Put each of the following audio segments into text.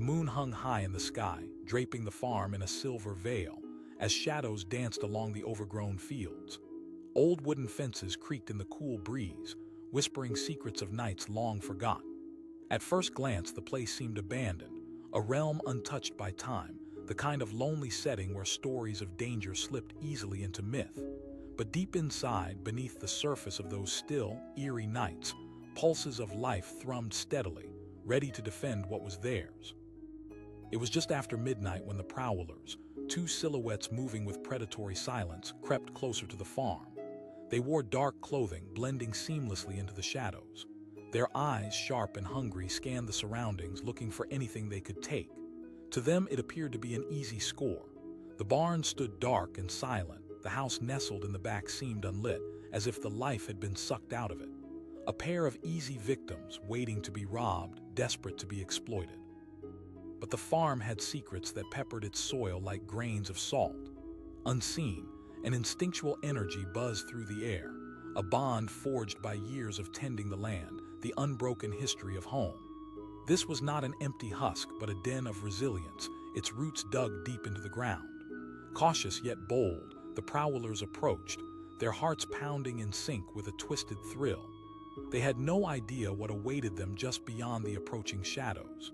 moon hung high in the sky, draping the farm in a silver veil, as shadows danced along the overgrown fields. Old wooden fences creaked in the cool breeze, whispering secrets of nights long forgotten. At first glance, the place seemed abandoned, a realm untouched by time, the kind of lonely setting where stories of danger slipped easily into myth. But deep inside, beneath the surface of those still, eerie nights, pulses of life thrummed steadily, ready to defend what was theirs. It was just after midnight when the Prowlers, two silhouettes moving with predatory silence, crept closer to the farm. They wore dark clothing, blending seamlessly into the shadows. Their eyes, sharp and hungry, scanned the surroundings, looking for anything they could take. To them, it appeared to be an easy score. The barn stood dark and silent. The house nestled in the back seemed unlit, as if the life had been sucked out of it. A pair of easy victims, waiting to be robbed, desperate to be exploited. But the farm had secrets that peppered its soil like grains of salt. Unseen, an instinctual energy buzzed through the air, a bond forged by years of tending the land, the unbroken history of home. This was not an empty husk, but a den of resilience, its roots dug deep into the ground. Cautious yet bold, the Prowlers approached, their hearts pounding in sync with a twisted thrill. They had no idea what awaited them just beyond the approaching shadows.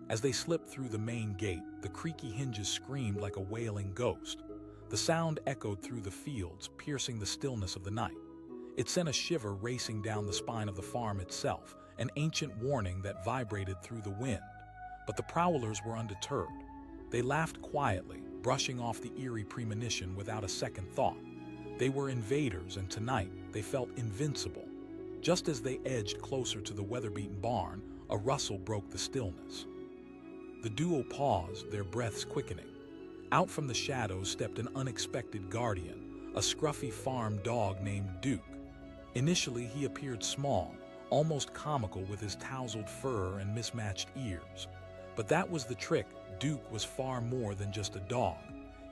As they slipped through the main gate, the creaky hinges screamed like a wailing ghost. The sound echoed through the fields, piercing the stillness of the night. It sent a shiver racing down the spine of the farm itself, an ancient warning that vibrated through the wind. But the Prowlers were undeterred. They laughed quietly, brushing off the eerie premonition without a second thought. They were invaders, and tonight they felt invincible. Just as they edged closer to the weather-beaten barn, a rustle broke the stillness. The duo paused, their breaths quickening. Out from the shadows stepped an unexpected guardian, a scruffy farm dog named Duke. Initially, he appeared small, almost comical with his tousled fur and mismatched ears. But that was the trick. Duke was far more than just a dog.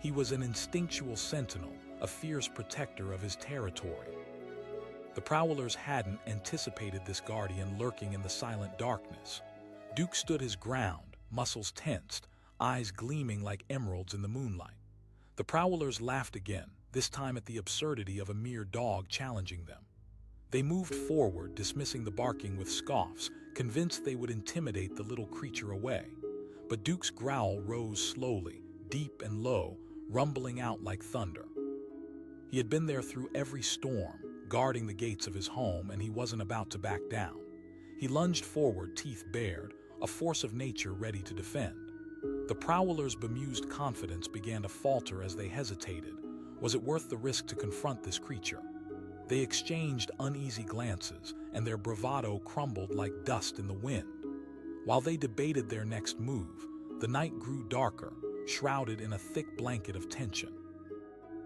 He was an instinctual sentinel, a fierce protector of his territory. The Prowlers hadn't anticipated this guardian lurking in the silent darkness. Duke stood his ground, muscles tensed, eyes gleaming like emeralds in the moonlight. The Prowlers laughed again, this time at the absurdity of a mere dog challenging them. They moved forward, dismissing the barking with scoffs, convinced they would intimidate the little creature away. But Duke's growl rose slowly, deep and low, rumbling out like thunder. He had been there through every storm, guarding the gates of his home, and he wasn't about to back down. He lunged forward, teeth bared, a force of nature ready to defend. The Prowlers' bemused confidence began to falter as they hesitated. Was it worth the risk to confront this creature? They exchanged uneasy glances, and their bravado crumbled like dust in the wind. While they debated their next move, the night grew darker, shrouded in a thick blanket of tension.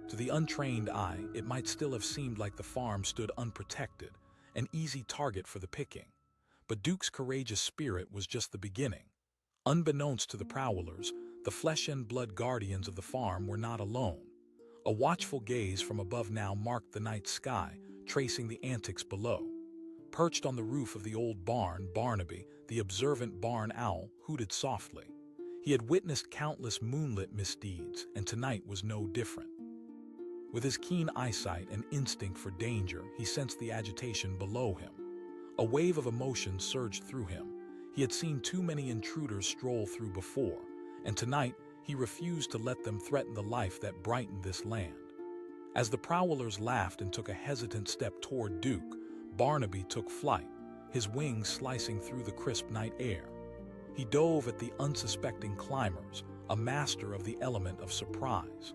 To the untrained eye, it might still have seemed like the farm stood unprotected, an easy target for the picking. But Duke's courageous spirit was just the beginning. Unbeknownst to the Prowlers, the flesh and blood guardians of the farm were not alone. A watchful gaze from above now marked the night sky, tracing the antics below. Perched on the roof of the old barn, Barnaby, the observant barn owl, hooted softly. He had witnessed countless moonlit misdeeds, and tonight was no different. With his keen eyesight and instinct for danger, he sensed the agitation below him. A wave of emotion surged through him. He had seen too many intruders stroll through before, and tonight he refused to let them threaten the life that brightened this land. As the Prowlers laughed and took a hesitant step toward Duke, Barnaby took flight, his wings slicing through the crisp night air. He dove at the unsuspecting climbers, a master of the element of surprise.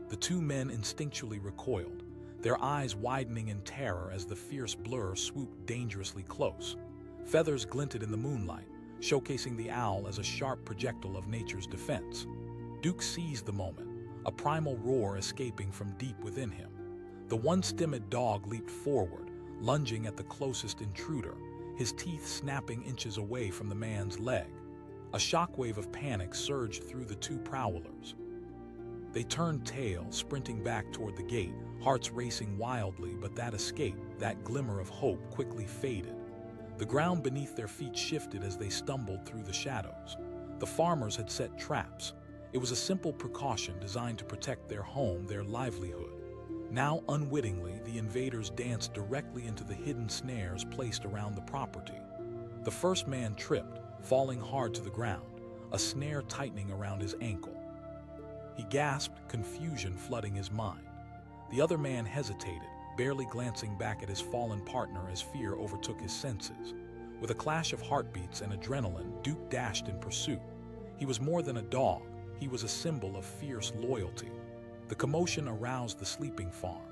The two men instinctually recoiled, their eyes widening in terror as the fierce blur swooped dangerously close. Feathers glinted in the moonlight, showcasing the owl as a sharp projectile of nature's defense. Duke seized the moment, a primal roar escaping from deep within him. The once-timid dog leaped forward, lunging at the closest intruder, his teeth snapping inches away from the man's leg. A shockwave of panic surged through the two Prowlers. They turned tail, sprinting back toward the gate, hearts racing wildly, but that escape, that glimmer of hope, quickly faded. The ground beneath their feet shifted as they stumbled through the shadows. The farmers had set traps. It was a simple precaution designed to protect their home, their livelihood. Now, unwittingly, the invaders danced directly into the hidden snares placed around the property. The first man tripped, falling hard to the ground, a snare tightening around his ankle. He gasped, confusion flooding his mind. The other man hesitated, barely glancing back at his fallen partner as fear overtook his senses. With a clash of heartbeats and adrenaline, Duke dashed in pursuit. He was more than a dog, he was a symbol of fierce loyalty. The commotion aroused the sleeping farm.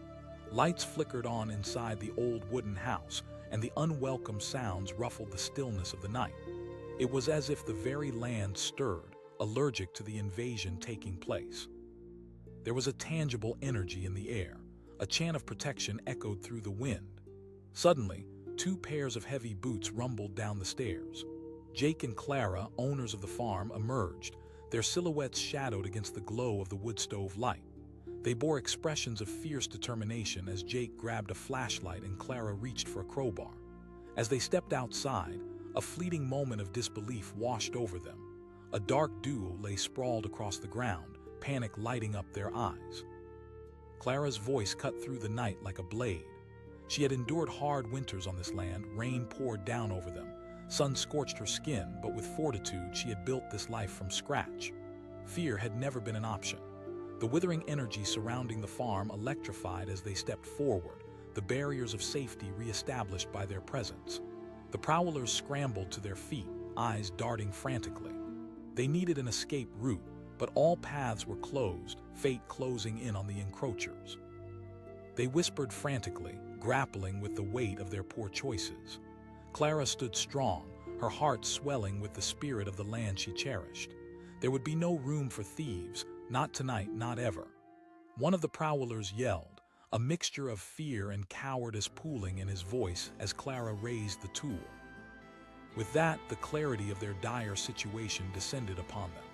Lights flickered on inside the old wooden house, and the unwelcome sounds ruffled the stillness of the night. It was as if the very land stirred, allergic to the invasion taking place. There was a tangible energy in the air. A chant of protection echoed through the wind. Suddenly, two pairs of heavy boots rumbled down the stairs. Jake and Clara, owners of the farm, emerged, their silhouettes shadowed against the glow of the wood stove light. They bore expressions of fierce determination as Jake grabbed a flashlight and Clara reached for a crowbar. As they stepped outside, a fleeting moment of disbelief washed over them. A dark duo lay sprawled across the ground, panic lighting up their eyes. Clara's voice cut through the night like a blade. She had endured hard winters on this land, rain poured down over them. Sun scorched her skin, but with fortitude she had built this life from scratch. Fear had never been an option. The withering energy surrounding the farm electrified as they stepped forward, the barriers of safety re-established by their presence. The Prowlers scrambled to their feet, eyes darting frantically. They needed an escape route, but all paths were closed, fate closing in on the encroachers. They whispered frantically, grappling with the weight of their poor choices. Clara stood strong, her heart swelling with the spirit of the land she cherished. There would be no room for thieves, not tonight, not ever. One of the Prowlers yelled, a mixture of fear and cowardice pooling in his voice as Clara raised the tool. With that, the clarity of their dire situation descended upon them.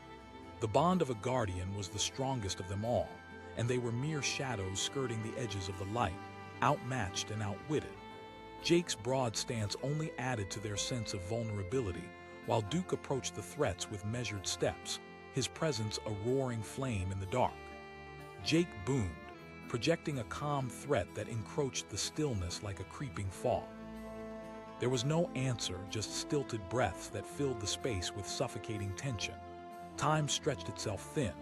The bond of a guardian was the strongest of them all, and they were mere shadows skirting the edges of the light, outmatched and outwitted. Jake's broad stance only added to their sense of vulnerability, while Duke approached the threats with measured steps, his presence a roaring flame in the dark. Jake boomed, projecting a calm threat that encroached the stillness like a creeping fog. There was no answer, just stilted breaths that filled the space with suffocating tension. Time stretched itself thin.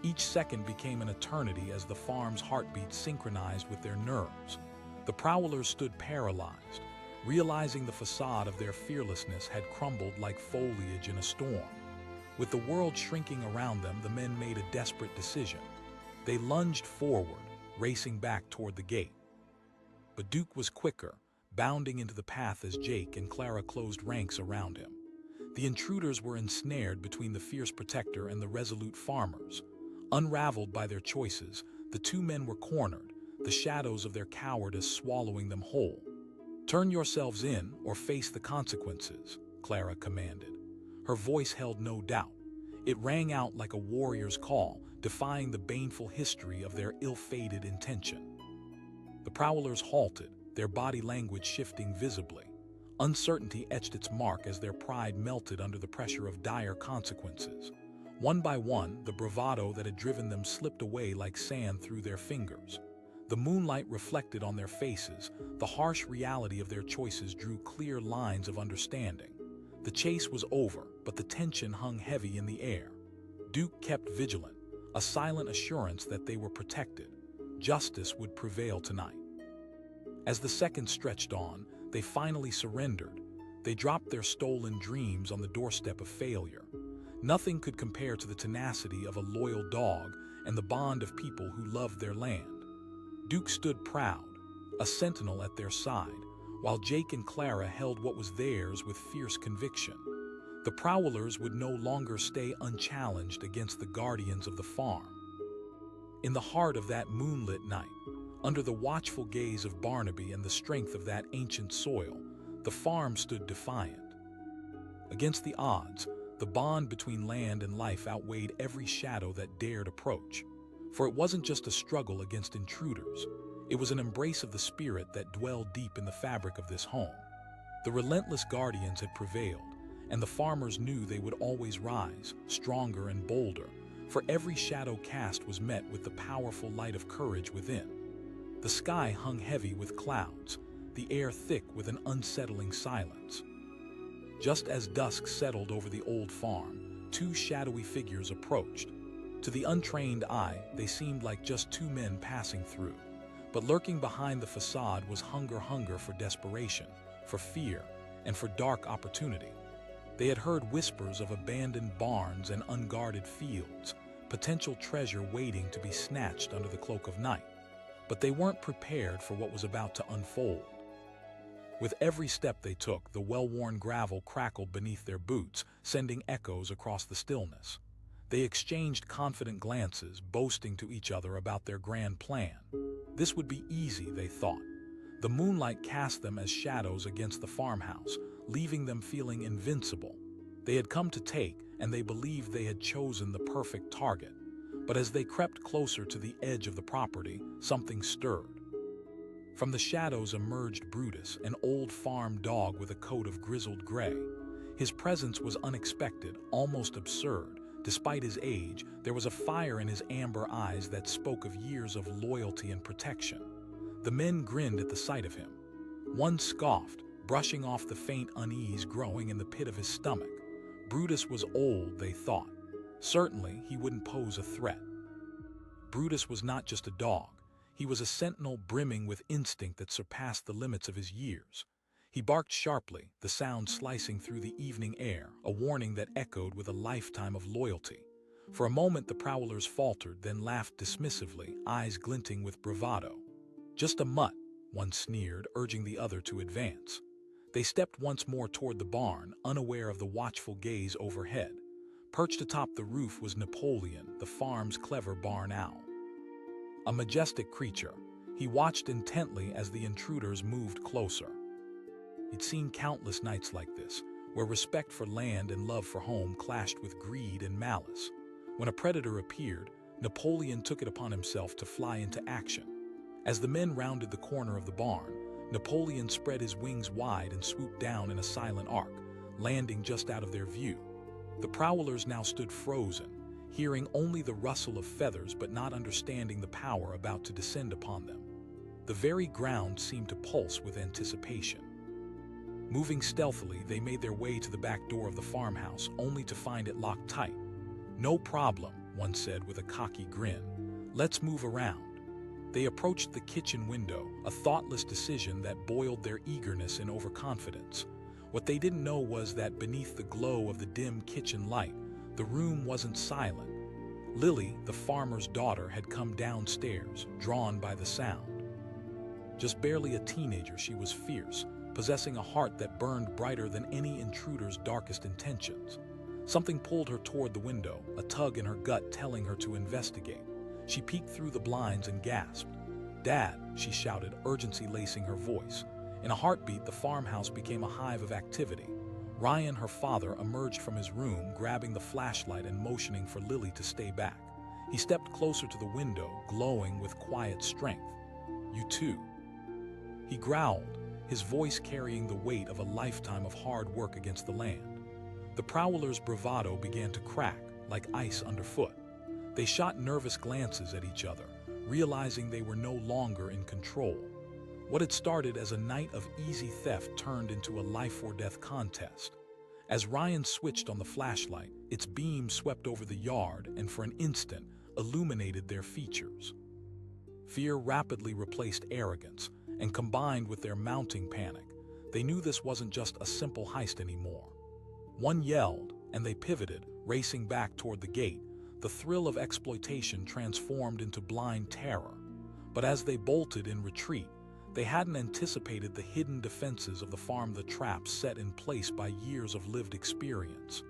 Each second became an eternity as the farm's heartbeat synchronized with their nerves. The Prowlers stood paralyzed, realizing the facade of their fearlessness had crumbled like foliage in a storm. With the world shrinking around them, the men made a desperate decision. They lunged forward, racing back toward the gate. But Duke was quicker, bounding into the path as Jake and Clara closed ranks around him. The intruders were ensnared between the fierce protector and the resolute farmers. Unraveled by their choices, the two men were cornered, the shadows of their cowardice swallowing them whole. "Turn yourselves in or face the consequences," Clara commanded. Her voice held no doubt. It rang out like a warrior's call, defying the baneful history of their ill-fated intention. The Prowlers halted, their body language shifting visibly. Uncertainty etched its mark as their pride melted under the pressure of dire consequences. One by one, the bravado that had driven them slipped away like sand through their fingers. The moonlight reflected on their faces. The harsh reality of their choices drew clear lines of understanding. The chase was over, but the tension hung heavy in the air. Duke kept vigilant, a silent assurance that they were protected. Justice would prevail tonight. As the seconds stretched on, they finally surrendered. They dropped their stolen dreams on the doorstep of failure. Nothing could compare to the tenacity of a loyal dog and the bond of people who loved their land. Duke stood proud, a sentinel at their side, while Jake and Clara held what was theirs with fierce conviction. The Prowlers would no longer stay unchallenged against the guardians of the farm. In the heart of that moonlit night, under the watchful gaze of Barnaby and the strength of that ancient soil, the farm stood defiant. Against the odds, the bond between land and life outweighed every shadow that dared approach. For it wasn't just a struggle against intruders, it was an embrace of the spirit that dwelled deep in the fabric of this home. The relentless guardians had prevailed, and the farmers knew they would always rise, stronger and bolder, for every shadow cast was met with the powerful light of courage within. The sky hung heavy with clouds, the air thick with an unsettling silence. Just as dusk settled over the old farm, two shadowy figures approached. To the untrained eye, they seemed like just two men passing through. But lurking behind the facade was hunger for desperation, for fear, and for dark opportunity. They had heard whispers of abandoned barns and unguarded fields, potential treasure waiting to be snatched under the cloak of night. But they weren't prepared for what was about to unfold. With every step they took, the well-worn gravel crackled beneath their boots, sending echoes across the stillness. They exchanged confident glances, boasting to each other about their grand plan. This would be easy, they thought. The moonlight cast them as shadows against the farmhouse, leaving them feeling invincible. They had come to take, and they believed they had chosen the perfect target. But as they crept closer to the edge of the property, something stirred. From the shadows emerged Brutus, an old farm dog with a coat of grizzled gray. His presence was unexpected, almost absurd. Despite his age, there was a fire in his amber eyes that spoke of years of loyalty and protection. The men grinned at the sight of him. One scoffed, brushing off the faint unease growing in the pit of his stomach. Brutus was old, they thought. Certainly, he wouldn't pose a threat. Brutus was not just a dog. He was a sentinel brimming with instinct that surpassed the limits of his years. He barked sharply, the sound slicing through the evening air, a warning that echoed with a lifetime of loyalty. For a moment the Prowlers faltered, then laughed dismissively, eyes glinting with bravado. "Just a mutt," one sneered, urging the other to advance. They stepped once more toward the barn, unaware of the watchful gaze overhead. Perched atop the roof was Napoleon, the farm's clever barn owl. A majestic creature, he watched intently as the intruders moved closer. He'd seen countless nights like this, where respect for land and love for home clashed with greed and malice. When a predator appeared, Napoleon took it upon himself to fly into action. As the men rounded the corner of the barn, Napoleon spread his wings wide and swooped down in a silent arc, landing just out of their view. The Prowlers now stood frozen, hearing only the rustle of feathers but not understanding the power about to descend upon them. The very ground seemed to pulse with anticipation. Moving stealthily, they made their way to the back door of the farmhouse, only to find it locked tight. "No problem," one said with a cocky grin. "Let's move around." They approached the kitchen window, a thoughtless decision that boiled their eagerness and overconfidence. What they didn't know was that beneath the glow of the dim kitchen light, the room wasn't silent. Lily, the farmer's daughter, had come downstairs, drawn by the sound. Just barely a teenager, she was fierce, possessing a heart that burned brighter than any intruder's darkest intentions. Something pulled her toward the window, a tug in her gut telling her to investigate. She peeked through the blinds and gasped. "Dad," she shouted, urgency lacing her voice. In a heartbeat, the farmhouse became a hive of activity. Ryan, her father, emerged from his room, grabbing the flashlight and motioning for Lily to stay back. He stepped closer to the window, glowing with quiet strength. "You too." He growled, his voice carrying the weight of a lifetime of hard work against the land. The Prowlers' bravado began to crack, like ice underfoot. They shot nervous glances at each other, realizing they were no longer in control. What had started as a night of easy theft turned into a life-or-death contest. As Ryan switched on the flashlight, its beam swept over the yard and for an instant illuminated their features. Fear rapidly replaced arrogance, and combined with their mounting panic, they knew this wasn't just a simple heist anymore. One yelled, and they pivoted, racing back toward the gate. The thrill of exploitation transformed into blind terror. But as they bolted in retreat, they hadn't anticipated the hidden defenses of the farm, the traps set in place by years of lived experience.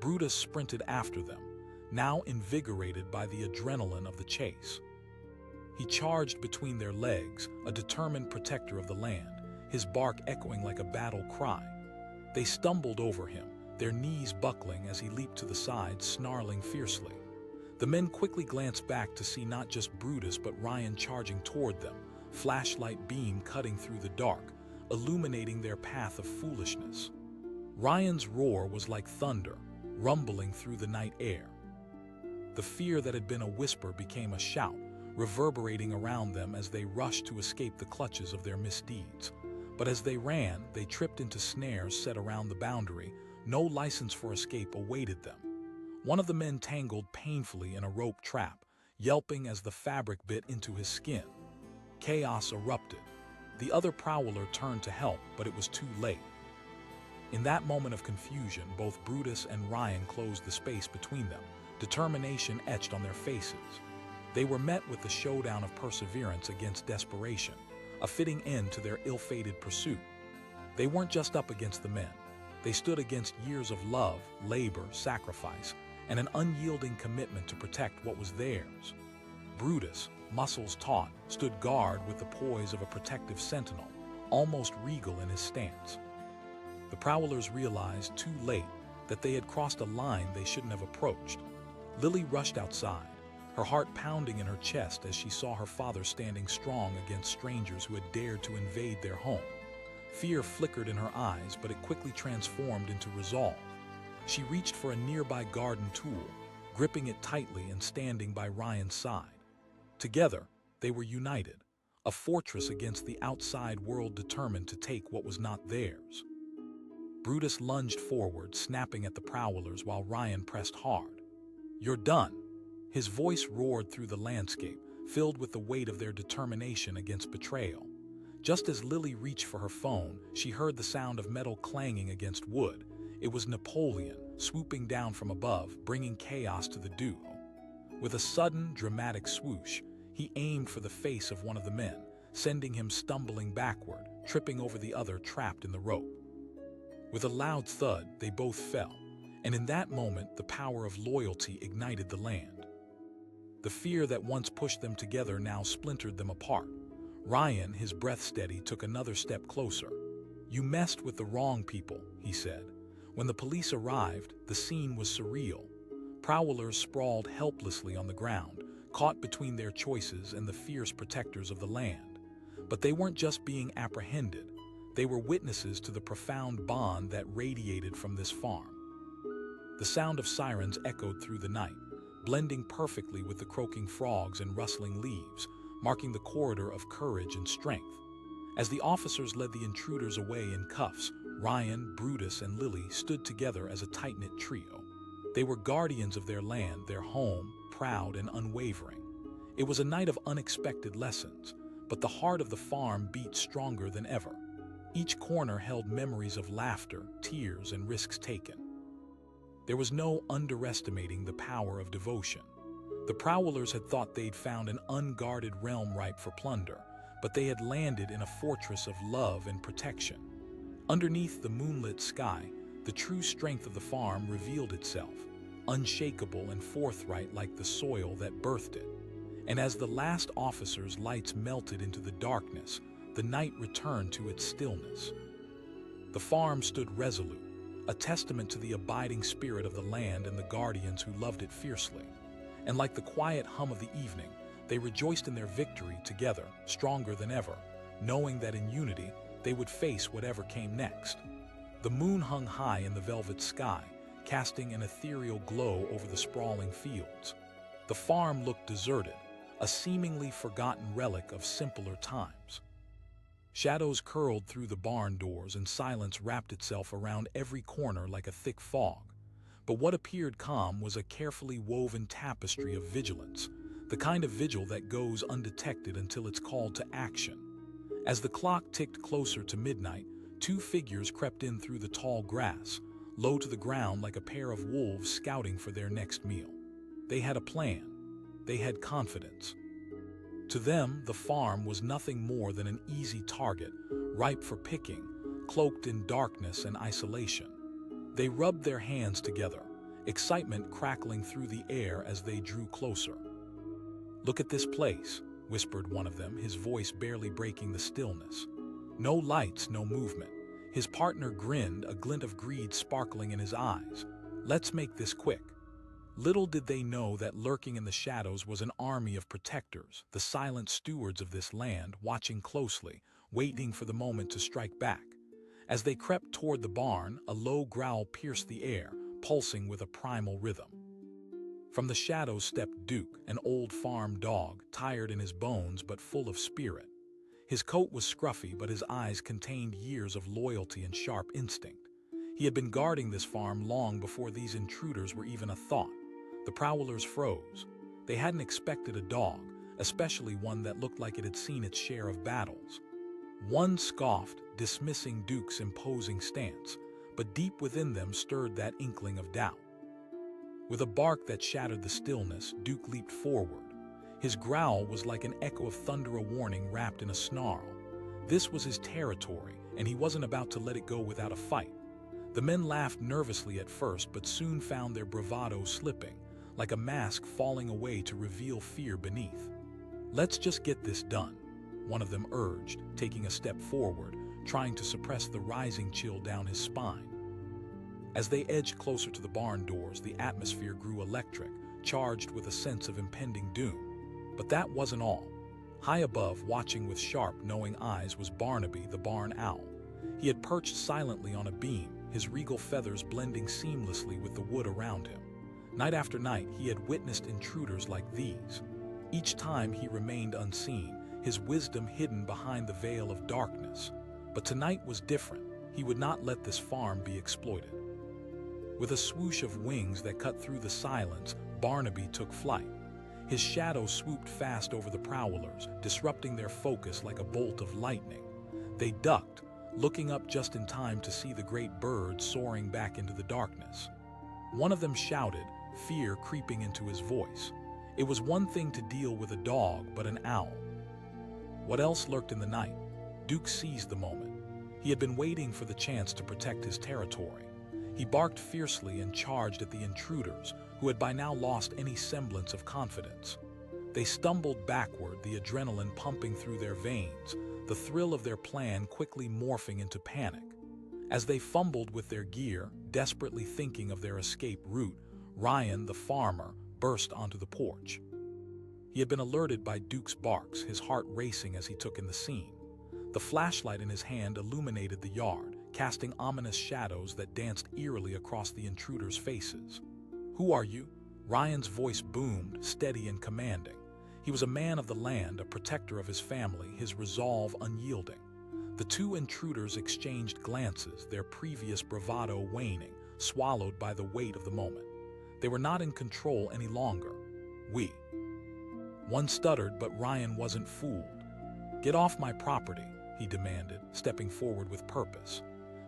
Brutus sprinted after them, now invigorated by the adrenaline of the chase. He charged between their legs, a determined protector of the land, his bark echoing like a battle cry. They stumbled over him, their knees buckling as he leaped to the side, snarling fiercely. The men quickly glanced back to see not just Brutus but Ryan charging toward them, flashlight beam cutting through the dark, illuminating their path of foolishness. Ryan's roar was like thunder, rumbling through the night air. The fear that had been a whisper became a shout, reverberating around them as they rushed to escape the clutches of their misdeeds. But as they ran, they tripped into snares set around the boundary. No license for escape awaited them. One of the men tangled painfully in a rope trap, yelping as the fabric bit into his skin. Chaos erupted. The other prowler turned to help, but it was too late. In that moment of confusion, both Brutus and Ryan closed the space between them, determination etched on their faces. They were met with the showdown of perseverance against desperation, a fitting end to their ill-fated pursuit. They weren't just up against the men. They stood against years of love, labor, sacrifice, and an unyielding commitment to protect what was theirs. Brutus, muscles taut, stood guard with the poise of a protective sentinel, almost regal in his stance. The Prowlers realized too late that they had crossed a line they shouldn't have approached. Lily rushed outside, her heart pounding in her chest as she saw her father standing strong against strangers who had dared to invade their home. Fear flickered in her eyes, but it quickly transformed into resolve. She reached for a nearby garden tool, gripping it tightly and standing by Ryan's side. Together, they were united, a fortress against the outside world determined to take what was not theirs. Brutus lunged forward, snapping at the Prowlers while Ryan pressed hard. "You're done." His voice roared through the landscape, filled with the weight of their determination against betrayal. Just as Lily reached for her phone, she heard the sound of metal clanging against wood. It was Napoleon, swooping down from above, bringing chaos to the duo. With a sudden, dramatic swoosh, he aimed for the face of one of the men, sending him stumbling backward, tripping over the other trapped in the rope. With a loud thud, they both fell, and in that moment, the power of loyalty ignited the land. The fear that once pushed them together now splintered them apart. Ryan, his breath steady, took another step closer. "You messed with the wrong people," he said. When the police arrived, the scene was surreal. Prowlers sprawled helplessly on the ground, caught between their choices and the fierce protectors of the land. But they weren't just being apprehended. They were witnesses to the profound bond that radiated from this farm. The sound of sirens echoed through the night, blending perfectly with the croaking frogs and rustling leaves, marking the corridor of courage and strength. As the officers led the intruders away in cuffs, Ryan, Brutus, and Lily stood together as a tight-knit trio. They were guardians of their land, their home, proud and unwavering. It was a night of unexpected lessons, but the heart of the farm beat stronger than ever. Each corner held memories of laughter, tears, and risks taken. There was no underestimating the power of devotion. The Prowlers had thought they'd found an unguarded realm ripe for plunder, but they had landed in a fortress of love and protection. Underneath the moonlit sky, the true strength of the farm revealed itself, unshakable and forthright like the soil that birthed it. And as the last officer's lights melted into the darkness, the night returned to its stillness. The farm stood resolute, a testament to the abiding spirit of the land and the guardians who loved it fiercely. And like the quiet hum of the evening, they rejoiced in their victory together, stronger than ever, knowing that in unity they would face whatever came next. The moon hung high in the velvet sky, casting an ethereal glow over the sprawling fields. The farm looked deserted, a seemingly forgotten relic of simpler times. Shadows curled through the barn doors and silence wrapped itself around every corner like a thick fog. But what appeared calm was a carefully woven tapestry of vigilance, the kind of vigil that goes undetected until it's called to action. As the clock ticked closer to midnight, two figures crept in through the tall grass, low to the ground like a pair of wolves scouting for their next meal. They had a plan. They had confidence. To them, the farm was nothing more than an easy target, ripe for picking, cloaked in darkness and isolation. They rubbed their hands together, excitement crackling through the air as they drew closer. "Look at this place," whispered one of them, his voice barely breaking the stillness. No lights, no movement. His partner grinned, a glint of greed sparkling in his eyes. "Let's make this quick." Little did they know that lurking in the shadows was an army of protectors, the silent stewards of this land, watching closely, waiting for the moment to strike back. As they crept toward the barn, a low growl pierced the air, pulsing with a primal rhythm. From the shadows stepped Duke, an old farm dog, tired in his bones but full of spirit. His coat was scruffy, but his eyes contained years of loyalty and sharp instinct. He had been guarding this farm long before these intruders were even a thought. The Prowlers froze. They hadn't expected a dog, especially one that looked like it had seen its share of battles. One scoffed, dismissing Duke's imposing stance, but deep within them stirred that inkling of doubt. With a bark that shattered the stillness, Duke leaped forward. His growl was like an echo of thunder, a warning wrapped in a snarl. This was his territory, and he wasn't about to let it go without a fight. The men laughed nervously at first, but soon found their bravado slipping, like a mask falling away to reveal fear beneath. "Let's just get this done," one of them urged, taking a step forward, trying to suppress the rising chill down his spine. As they edged closer to the barn doors, the atmosphere grew electric, charged with a sense of impending doom. But that wasn't all. High above, watching with sharp, knowing eyes, was Barnaby, the barn owl. He had perched silently on a beam, his regal feathers blending seamlessly with the wood around him. Night after night, he had witnessed intruders like these. Each time he remained unseen, his wisdom hidden behind the veil of darkness. But tonight was different. He would not let this farm be exploited. With a swoosh of wings that cut through the silence, Barnaby took flight. His shadow swooped fast over the Prowlers, disrupting their focus like a bolt of lightning. They ducked, looking up just in time to see the great bird soaring back into the darkness. One of them shouted, fear creeping into his voice. It was one thing to deal with a dog, but an owl. What else lurked in the night? Duke seized the moment. He had been waiting for the chance to protect his territory. He barked fiercely and charged at the intruders, who had by now lost any semblance of confidence. They stumbled backward, the adrenaline pumping through their veins, the thrill of their plan quickly morphing into panic. As they fumbled with their gear, desperately thinking of their escape route, Ryan, the farmer, burst onto the porch. He had been alerted by Duke's barks, his heart racing as he took in the scene. The flashlight in his hand illuminated the yard, casting ominous shadows that danced eerily across the intruders' faces. "Who are you?" Ryan's voice boomed, steady and commanding. He was a man of the land, a protector of his family, his resolve unyielding. The two intruders exchanged glances, their previous bravado waning, swallowed by the weight of the moment. They were not in control any longer. "We." One stuttered, but Ryan wasn't fooled. "Get off my property," he demanded, stepping forward with purpose.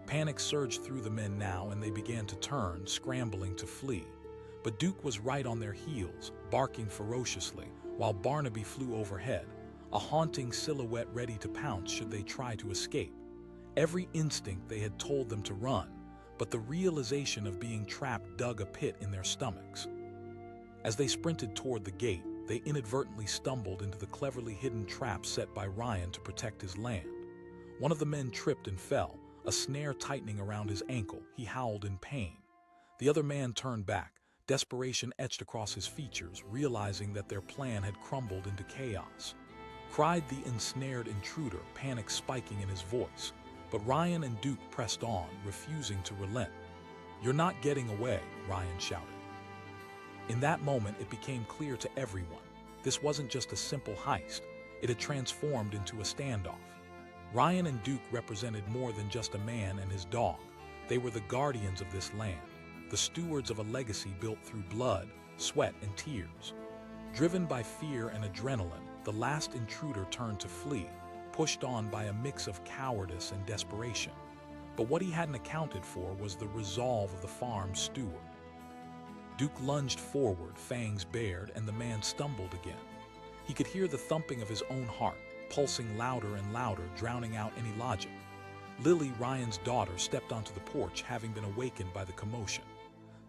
Panic surged through the men now, and they began to turn, scrambling to flee. But Duke was right on their heels, barking ferociously, while Barnaby flew overhead, a haunting silhouette ready to pounce should they try to escape. Every instinct they had told them to run, but the realization of being trapped dug a pit in their stomachs. As they sprinted toward the gate, they inadvertently stumbled into the cleverly hidden trap set by Ryan to protect his land. One of the men tripped and fell, a snare tightening around his ankle. He howled in pain. The other man turned back, desperation etched across his features, realizing that their plan had crumbled into chaos. Cried the ensnared intruder, panic spiking in his voice. But Ryan and Duke pressed on, refusing to relent. "You're not getting away," Ryan shouted. In that moment, it became clear to everyone. This wasn't just a simple heist. It had transformed into a standoff. Ryan and Duke represented more than just a man and his dog. They were the guardians of this land, the stewards of a legacy built through blood, sweat, and tears. Driven by fear and adrenaline, the last intruder turned to flee, pushed on by a mix of cowardice and desperation. But what he hadn't accounted for was the resolve of the farm's steward. Duke lunged forward, fangs bared, and the man stumbled again. He could hear the thumping of his own heart, pulsing louder and louder, drowning out any logic. Lily, Ryan's daughter, stepped onto the porch, having been awakened by the commotion.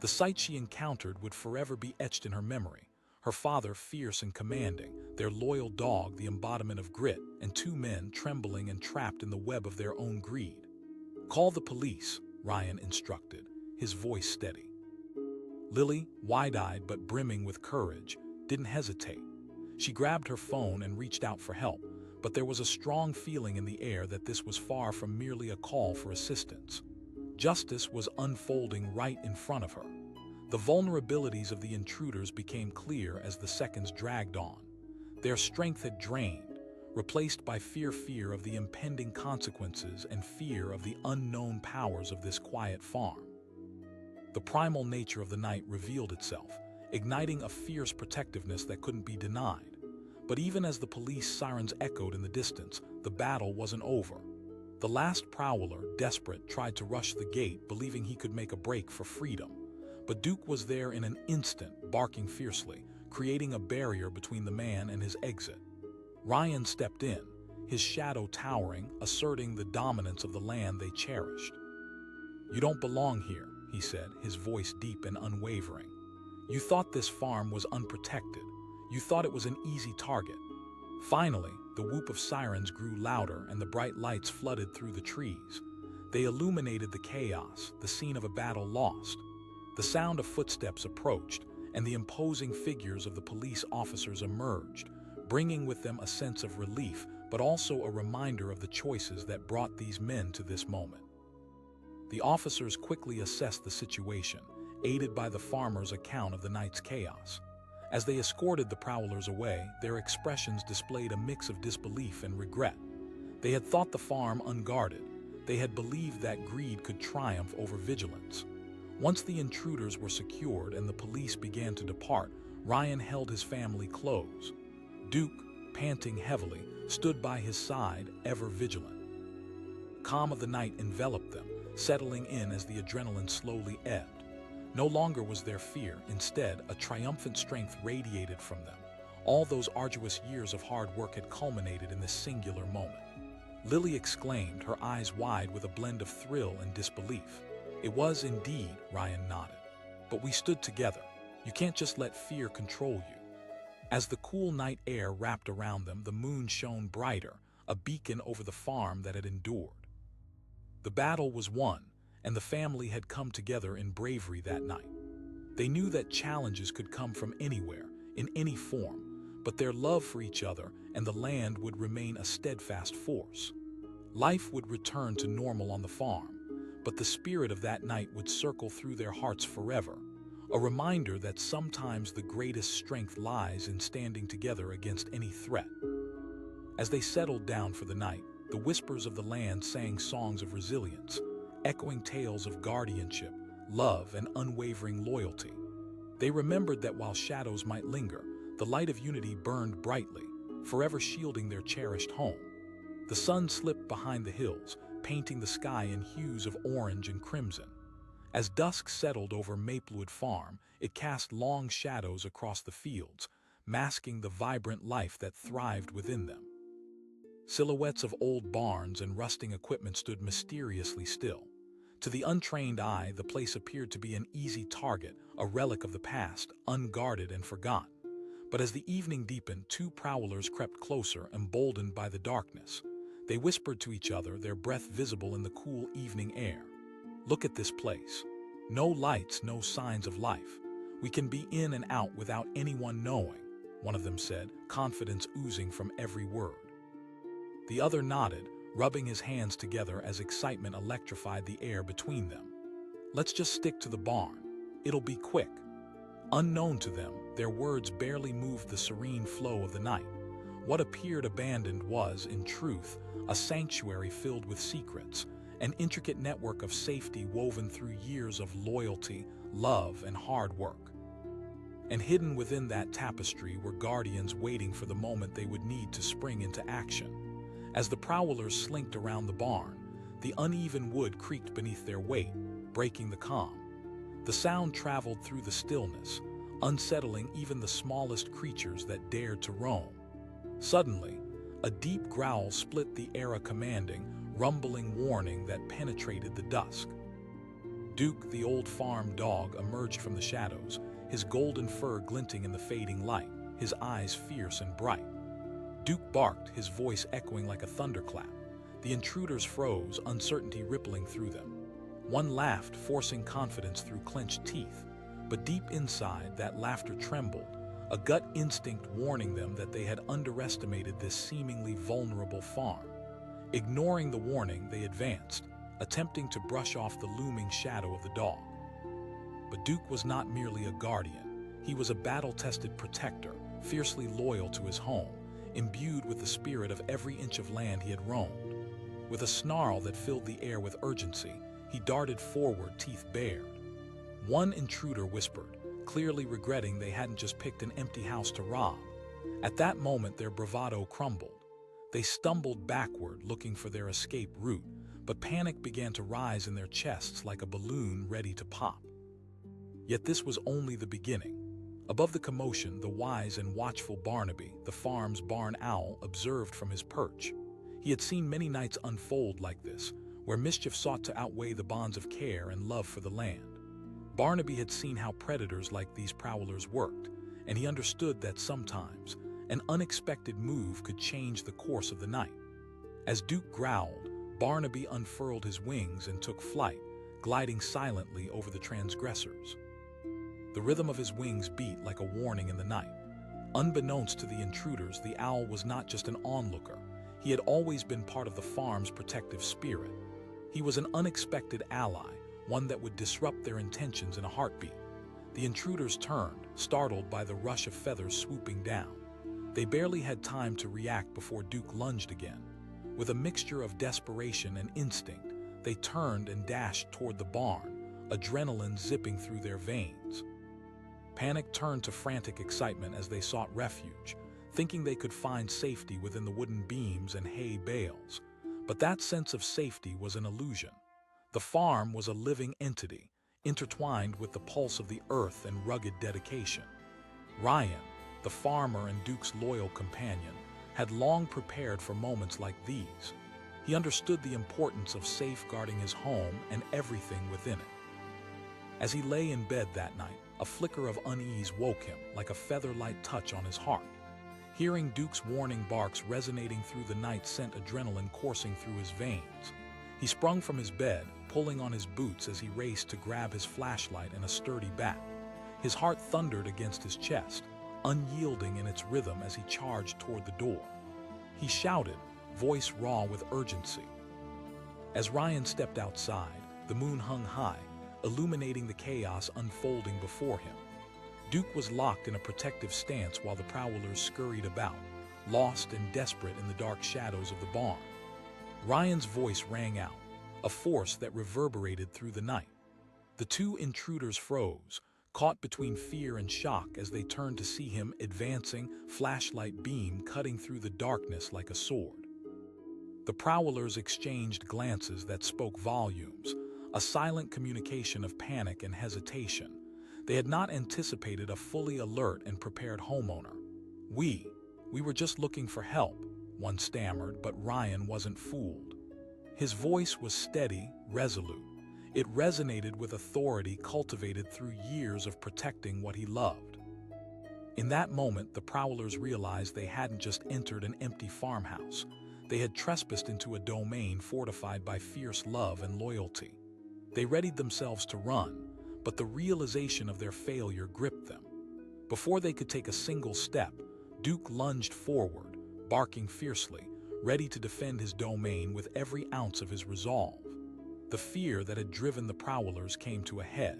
The sight she encountered would forever be etched in her memory. Her father, fierce and commanding, their loyal dog, the embodiment of grit, and two men trembling and trapped in the web of their own greed. "Call the police," Ryan instructed, his voice steady. Lily, wide-eyed but brimming with courage, didn't hesitate. She grabbed her phone and reached out for help, but there was a strong feeling in the air that this was far from merely a call for assistance. Justice was unfolding right in front of her. The vulnerabilities of the intruders became clear as the seconds dragged on. Their strength had drained, replaced by fear of the impending consequences and fear of the unknown powers of this quiet farm. The primal nature of the night revealed itself, igniting a fierce protectiveness that couldn't be denied. But even as the police sirens echoed in the distance, the battle wasn't over. The last prowler, desperate, tried to rush the gate, believing he could make a break for freedom. But Duke was there in an instant, barking fiercely, creating a barrier between the man and his exit. Ryan stepped in, his shadow towering, asserting the dominance of the land they cherished. "You don't belong here," he said, his voice deep and unwavering. "You thought this farm was unprotected. You thought it was an easy target." Finally, the whoop of sirens grew louder and the bright lights flooded through the trees. They illuminated the chaos, the scene of a battle lost. The sound of footsteps approached, and the imposing figures of the police officers emerged, bringing with them a sense of relief, but also a reminder of the choices that brought these men to this moment. The officers quickly assessed the situation, aided by the farmers' account of the night's chaos. As they escorted the prowlers away, their expressions displayed a mix of disbelief and regret. They had thought the farm unguarded. They had believed that greed could triumph over vigilance. Once the intruders were secured and the police began to depart, Ryan held his family close. Duke, panting heavily, stood by his side, ever vigilant. The calm of the night enveloped them, settling in as the adrenaline slowly ebbed. No longer was there fear. Instead, a triumphant strength radiated from them. All those arduous years of hard work had culminated in this singular moment. Lily exclaimed, her eyes wide with a blend of thrill and disbelief. "It was indeed," Ryan nodded. "But we stood together. You can't just let fear control you." As the cool night air wrapped around them, the moon shone brighter, a beacon over the farm that had endured. The battle was won, and the family had come together in bravery that night. They knew that challenges could come from anywhere, in any form, but their love for each other and the land would remain a steadfast force. Life would return to normal on the farm, but the spirit of that night would circle through their hearts forever, a reminder that sometimes the greatest strength lies in standing together against any threat. As they settled down for the night, the whispers of the land sang songs of resilience, echoing tales of guardianship, love, and unwavering loyalty. They remembered that while shadows might linger, the light of unity burned brightly, forever shielding their cherished home. The sun slipped behind the hills, painting the sky in hues of orange and crimson. As dusk settled over Maplewood Farm, it cast long shadows across the fields, masking the vibrant life that thrived within them. Silhouettes of old barns and rusting equipment stood mysteriously still. To the untrained eye, the place appeared to be an easy target, a relic of the past, unguarded and forgotten. But as the evening deepened, two prowlers crept closer, emboldened by the darkness. They whispered to each other, their breath visible in the cool evening air. "Look at this place. No lights, no signs of life. We can be in and out without anyone knowing," one of them said, confidence oozing from every word. The other nodded, rubbing his hands together as excitement electrified the air between them. "Let's just stick to the barn. It'll be quick." Unknown to them, their words barely moved the serene flow of the night. What appeared abandoned was, in truth, a sanctuary filled with secrets, an intricate network of safety woven through years of loyalty, love, and hard work. And hidden within that tapestry were guardians waiting for the moment they would need to spring into action. As the prowlers slinked around the barn, the uneven wood creaked beneath their weight, breaking the calm. The sound traveled through the stillness, unsettling even the smallest creatures that dared to roam. Suddenly, a deep growl split the air, a commanding, rumbling warning that penetrated the dusk. Duke, the old farm dog, emerged from the shadows, his golden fur glinting in the fading light, his eyes fierce and bright. Duke barked, his voice echoing like a thunderclap. The intruders froze, uncertainty rippling through them. One laughed, forcing confidence through clenched teeth, but deep inside that laughter trembled, a gut instinct warning them that they had underestimated this seemingly vulnerable farm. Ignoring the warning, they advanced, attempting to brush off the looming shadow of the dog. But Duke was not merely a guardian. He was a battle-tested protector, fiercely loyal to his home, imbued with the spirit of every inch of land he had roamed. With a snarl that filled the air with urgency, he darted forward, teeth bared. One intruder whispered, clearly regretting they hadn't just picked an empty house to rob. At that moment, their bravado crumbled. They stumbled backward, looking for their escape route, but panic began to rise in their chests like a balloon ready to pop. Yet this was only the beginning. Above the commotion, the wise and watchful Barnaby, the farm's barn owl, observed from his perch. He had seen many nights unfold like this, where mischief sought to outweigh the bonds of care and love for the land. Barnaby had seen how predators like these prowlers worked, and he understood that sometimes an unexpected move could change the course of the night. As Duke growled, Barnaby unfurled his wings and took flight, gliding silently over the transgressors. The rhythm of his wings beat like a warning in the night. Unbeknownst to the intruders, the owl was not just an onlooker. He had always been part of the farm's protective spirit. He was an unexpected ally, one that would disrupt their intentions in a heartbeat. The intruders turned, startled by the rush of feathers swooping down. They barely had time to react before Duke lunged again. With a mixture of desperation and instinct, they turned and dashed toward the barn, adrenaline zipping through their veins. Panic turned to frantic excitement as they sought refuge, thinking they could find safety within the wooden beams and hay bales. But that sense of safety was an illusion. The farm was a living entity, intertwined with the pulse of the earth and rugged dedication. Ryan, the farmer and Duke's loyal companion, had long prepared for moments like these. He understood the importance of safeguarding his home and everything within it. As he lay in bed that night, a flicker of unease woke him like a feather-light touch on his heart. Hearing Duke's warning barks resonating through the night sent adrenaline coursing through his veins. He sprung from his bed, pulling on his boots as he raced to grab his flashlight and a sturdy bat. His heart thundered against his chest, unyielding in its rhythm as he charged toward the door. He shouted, voice raw with urgency. As Ryan stepped outside, the moon hung high, illuminating the chaos unfolding before him. Duke was locked in a protective stance while the prowlers scurried about, lost and desperate in the dark shadows of the barn. Ryan's voice rang out, a force that reverberated through the night. The two intruders froze, caught between fear and shock as they turned to see him advancing, flashlight beam cutting through the darkness like a sword. The prowlers exchanged glances that spoke volumes, a silent communication of panic and hesitation. They had not anticipated a fully alert and prepared homeowner. We were just looking for help," one stammered, but Ryan wasn't fooled. His voice was steady, resolute. It resonated with authority cultivated through years of protecting what he loved. In that moment, the prowlers realized they hadn't just entered an empty farmhouse. They had trespassed into a domain fortified by fierce love and loyalty. They readied themselves to run, but the realization of their failure gripped them. Before they could take a single step, Duke lunged forward, barking fiercely, ready to defend his domain with every ounce of his resolve. The fear that had driven the prowlers came to a head.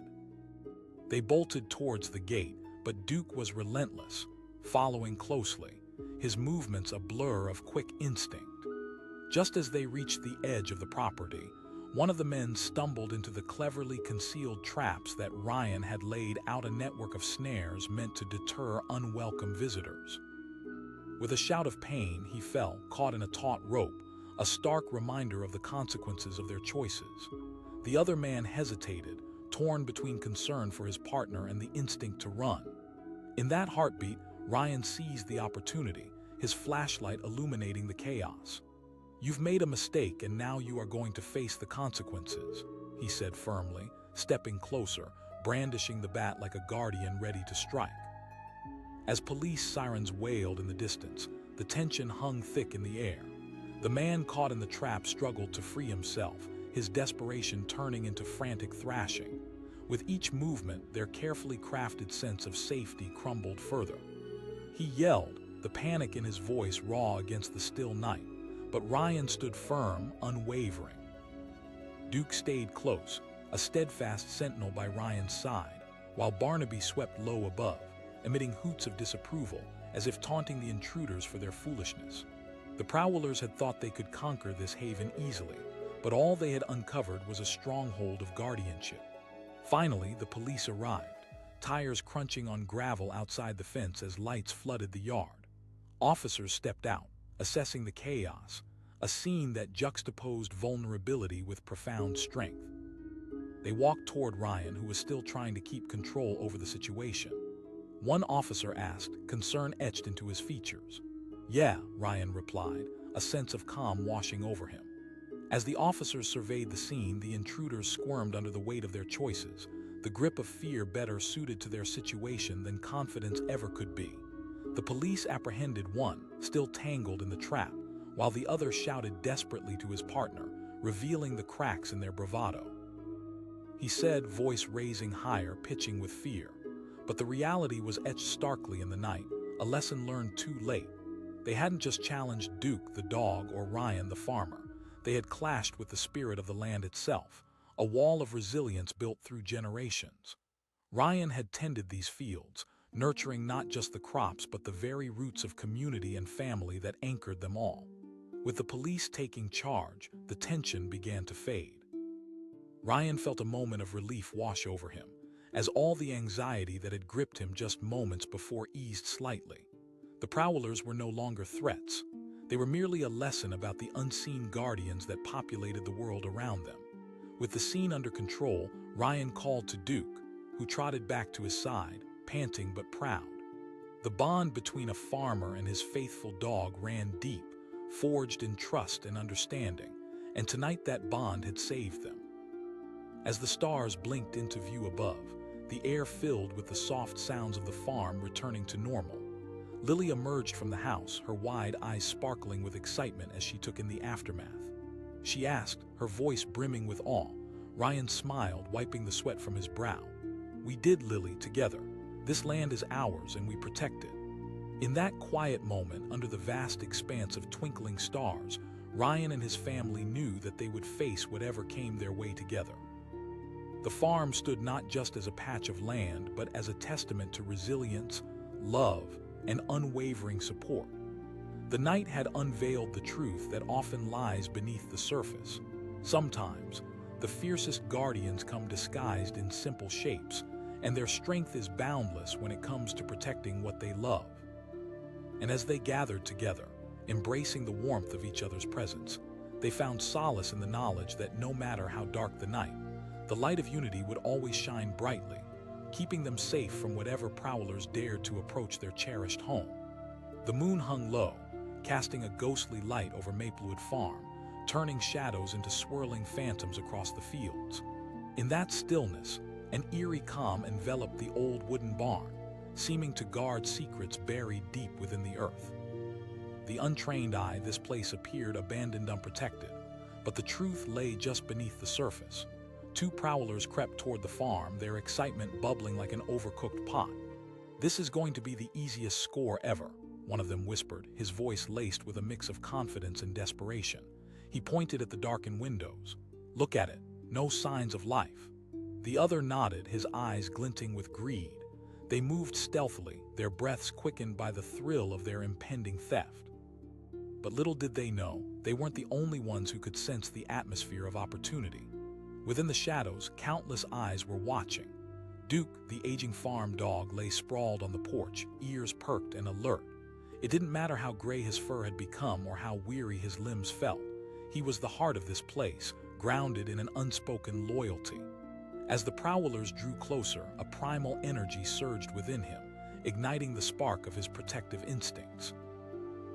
They bolted towards the gate, but Duke was relentless, following closely, his movements a blur of quick instinct. Just as they reached the edge of the property, one of the men stumbled into the cleverly concealed traps that Ryan had laid out, a network of snares meant to deter unwelcome visitors. With a shout of pain, he fell, caught in a taut rope, a stark reminder of the consequences of their choices. The other man hesitated, torn between concern for his partner and the instinct to run. In that heartbeat, Ryan seized the opportunity, his flashlight illuminating the chaos. "You've made a mistake, and now you are going to face the consequences," he said firmly, stepping closer, brandishing the bat like a guardian ready to strike. As police sirens wailed in the distance, the tension hung thick in the air. The man caught in the trap struggled to free himself, his desperation turning into frantic thrashing. With each movement, their carefully crafted sense of safety crumbled further. He yelled, the panic in his voice raw against the still night, but Ryan stood firm, unwavering. Duke stayed close, a steadfast sentinel by Ryan's side, while Barnaby swept low above, emitting hoots of disapproval, as if taunting the intruders for their foolishness. The Prowlers had thought they could conquer this haven easily, but all they had uncovered was a stronghold of guardianship. Finally, the police arrived, tires crunching on gravel outside the fence as lights flooded the yard. Officers stepped out, assessing the chaos, a scene that juxtaposed vulnerability with profound strength. They walked toward Ryan, who was still trying to keep control over the situation. One officer asked, concern etched into his features. "Yeah," Ryan replied, a sense of calm washing over him. As the officers surveyed the scene, the intruders squirmed under the weight of their choices, the grip of fear better suited to their situation than confidence ever could be. The police apprehended one, still tangled in the trap, while the other shouted desperately to his partner, revealing the cracks in their bravado. He said, voice raising higher, pitching with fear. But the reality was etched starkly in the night, a lesson learned too late. They hadn't just challenged Duke, the dog, or Ryan, the farmer. They had clashed with the spirit of the land itself, a wall of resilience built through generations. Ryan had tended these fields, nurturing not just the crops but the very roots of community and family that anchored them all. With the police taking charge, the tension began to fade. Ryan felt a moment of relief wash over him, as all the anxiety that had gripped him just moments before eased slightly. The Prowlers were no longer threats. They were merely a lesson about the unseen guardians that populated the world around them. With the scene under control, Ryan called to Duke, who trotted back to his side, panting but proud. The bond between a farmer and his faithful dog ran deep, forged in trust and understanding, and tonight that bond had saved them. As the stars blinked into view above, the air filled with the soft sounds of the farm returning to normal. Lily emerged from the house, her wide eyes sparkling with excitement as she took in the aftermath. She asked, her voice brimming with awe. Ryan smiled, wiping the sweat from his brow. "We did, Lily, together. This land is ours and we protect it." In that quiet moment, under the vast expanse of twinkling stars, Ryan and his family knew that they would face whatever came their way together. The farm stood not just as a patch of land, but as a testament to resilience, love, and unwavering support. The night had unveiled the truth that often lies beneath the surface. Sometimes, the fiercest guardians come disguised in simple shapes, and their strength is boundless when it comes to protecting what they love. And as they gathered together, embracing the warmth of each other's presence, they found solace in the knowledge that no matter how dark the night, the light of unity would always shine brightly, keeping them safe from whatever prowlers dared to approach their cherished home. The moon hung low, casting a ghostly light over Maplewood Farm, turning shadows into swirling phantoms across the fields. In that stillness, an eerie calm enveloped the old wooden barn, seeming to guard secrets buried deep within the earth. The untrained eye, this place appeared abandoned, unprotected, but the truth lay just beneath the surface. Two prowlers crept toward the farm, their excitement bubbling like an overcooked pot. "This is going to be the easiest score ever," one of them whispered, his voice laced with a mix of confidence and desperation. He pointed at the darkened windows. "Look at it, no signs of life." The other nodded, his eyes glinting with greed. They moved stealthily, their breaths quickened by the thrill of their impending theft. But little did they know, they weren't the only ones who could sense the atmosphere of opportunity. Within the shadows, countless eyes were watching. Duke, the aging farm dog, lay sprawled on the porch, ears perked and alert. It didn't matter how gray his fur had become or how weary his limbs felt. He was the heart of this place, grounded in an unspoken loyalty. As the prowlers drew closer, a primal energy surged within him, igniting the spark of his protective instincts.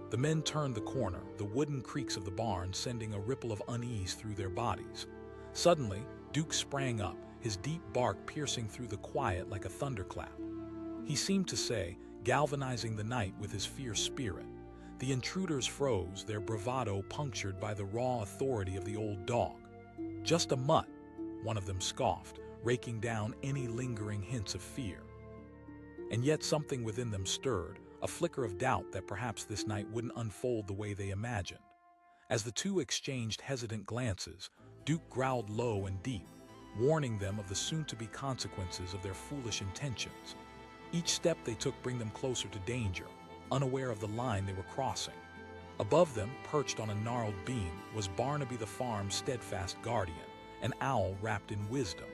The men turned the corner, the wooden creaks of the barn sending a ripple of unease through their bodies. Suddenly, Duke sprang up, his deep bark piercing through the quiet like a thunderclap. He seemed to say, galvanizing the night with his fierce spirit. The intruders froze, their bravado punctured by the raw authority of the old dog. "Just a mutt," one of them scoffed, raking down any lingering hints of fear. And yet something within them stirred, a flicker of doubt that perhaps this night wouldn't unfold the way they imagined. As the two exchanged hesitant glances, Duke growled low and deep, warning them of the soon-to-be consequences of their foolish intentions. Each step they took bring them closer to danger, unaware of the line they were crossing. Above them, perched on a gnarled beam, was Barnaby the farm's steadfast guardian, an owl wrapped in wisdom.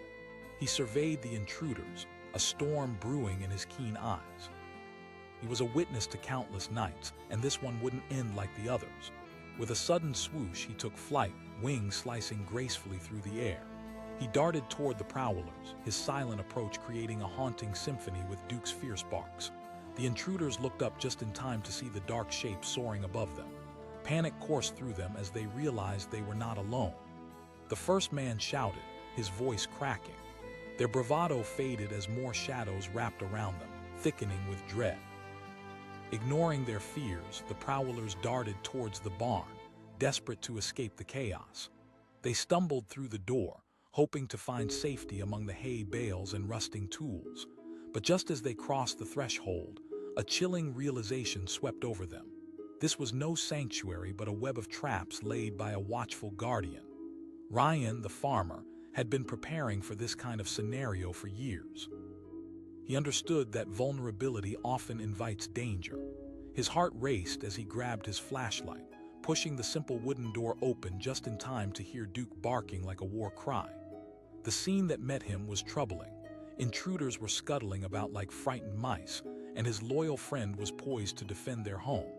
He surveyed the intruders, a storm brewing in his keen eyes. He was a witness to countless nights, and this one wouldn't end like the others. With a sudden swoosh, he took flight, wings slicing gracefully through the air. He darted toward the Prowlers, his silent approach creating a haunting symphony with Duke's fierce barks. The intruders looked up just in time to see the dark shape soaring above them. Panic coursed through them as they realized they were not alone. The first man shouted, his voice cracking. Their bravado faded as more shadows wrapped around them, thickening with dread. Ignoring their fears, the Prowlers darted towards the barn, desperate to escape the chaos. They stumbled through the door, hoping to find safety among the hay bales and rusting tools. But just as they crossed the threshold, a chilling realization swept over them. This was no sanctuary but a web of traps laid by a watchful guardian. Ryan, the farmer, had been preparing for this kind of scenario for years. He understood that vulnerability often invites danger. His heart raced as he grabbed his flashlight, pushing the simple wooden door open just in time to hear Duke barking like a war cry. The scene that met him was troubling. Intruders were scuttling about like frightened mice, and his loyal friend was poised to defend their home.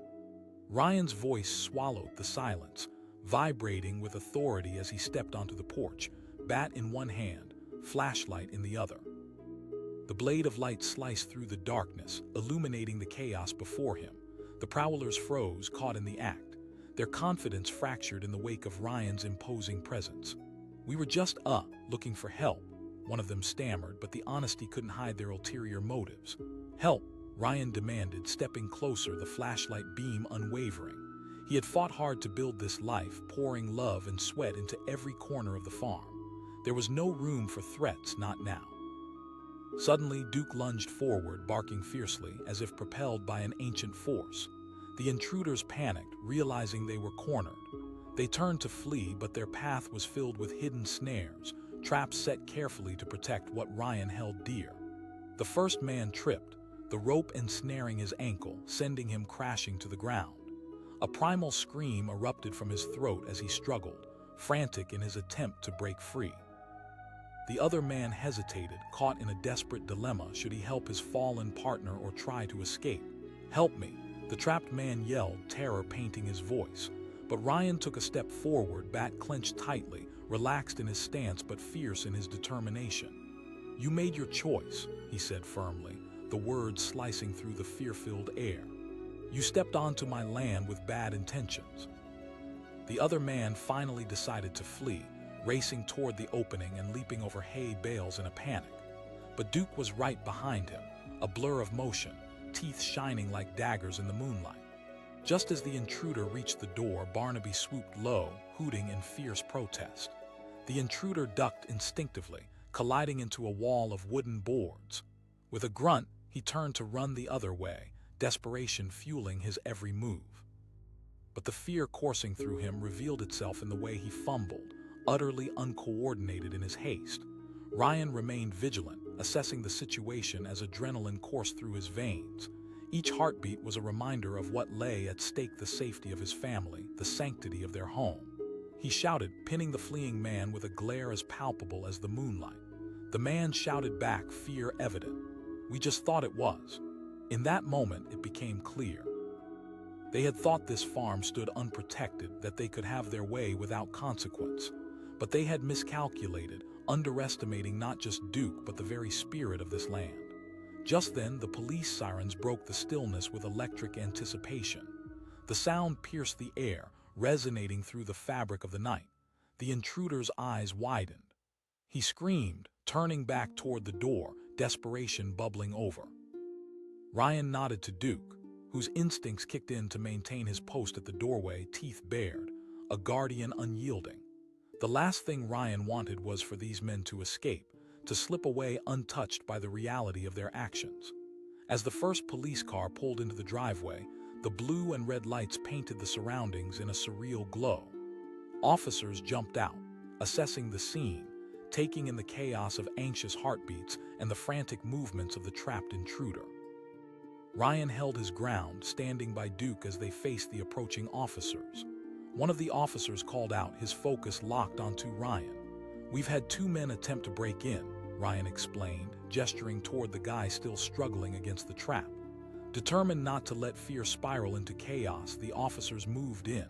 Ryan's voice swallowed the silence, vibrating with authority as he stepped onto the porch, bat in one hand, flashlight in the other. The blade of light sliced through the darkness, illuminating the chaos before him. The Prowlers froze, caught in the act, their confidence fractured in the wake of Ryan's imposing presence. "We were just looking for help," one of them stammered, but the honesty couldn't hide their ulterior motives. "Help," Ryan demanded, stepping closer, the flashlight beam unwavering. He had fought hard to build this life, pouring love and sweat into every corner of the farm. There was no room for threats, not now. Suddenly, Duke lunged forward, barking fiercely, as if propelled by an ancient force. The intruders panicked, realizing they were cornered. They turned to flee, but their path was filled with hidden snares, traps set carefully to protect what Ryan held dear. The first man tripped, the rope ensnaring his ankle, sending him crashing to the ground. A primal scream erupted from his throat as he struggled, frantic in his attempt to break free. The other man hesitated, caught in a desperate dilemma. Should he help his fallen partner or try to escape? "Help me," the trapped man yelled, terror painting his voice. But Ryan took a step forward, bat clenched tightly, relaxed in his stance but fierce in his determination. "You made your choice," he said firmly, the words slicing through the fear-filled air. "You stepped onto my land with bad intentions." The other man finally decided to flee, racing toward the opening and leaping over hay bales in a panic. But Duke was right behind him, a blur of motion, teeth shining like daggers in the moonlight. Just as the intruder reached the door, Barnaby swooped low, hooting in fierce protest. The intruder ducked instinctively, colliding into a wall of wooden boards. With a grunt, he turned to run the other way, desperation fueling his every move. But the fear coursing through him revealed itself in the way he fumbled, utterly uncoordinated in his haste. Ryan remained vigilant, assessing the situation as adrenaline coursed through his veins. Each heartbeat was a reminder of what lay at stake: the safety of his family, the sanctity of their home. He shouted, pinning the fleeing man with a glare as palpable as the moonlight. The man shouted back, fear evident, "We just thought it was." In that moment, it became clear. They had thought this farm stood unprotected, that they could have their way without consequence. But they had miscalculated, underestimating not just Duke but the very spirit of this land. Just then, the police sirens broke the stillness with electric anticipation. The sound pierced the air, resonating through the fabric of the night. The intruder's eyes widened. He screamed, turning back toward the door, desperation bubbling over. Ryan nodded to Duke, whose instincts kicked in to maintain his post at the doorway, teeth bared, a guardian unyielding. The last thing Ryan wanted was for these men to escape, to slip away untouched by the reality of their actions. As the first police car pulled into the driveway, the blue and red lights painted the surroundings in a surreal glow. Officers jumped out, assessing the scene, taking in the chaos of anxious heartbeats and the frantic movements of the trapped intruder. Ryan held his ground, standing by Duke as they faced the approaching officers. One of the officers called out, his focus locked onto Ryan. "We've had 2 men attempt to break in," Ryan explained, gesturing toward the guy still struggling against the trap. Determined not to let fear spiral into chaos, the officers moved in.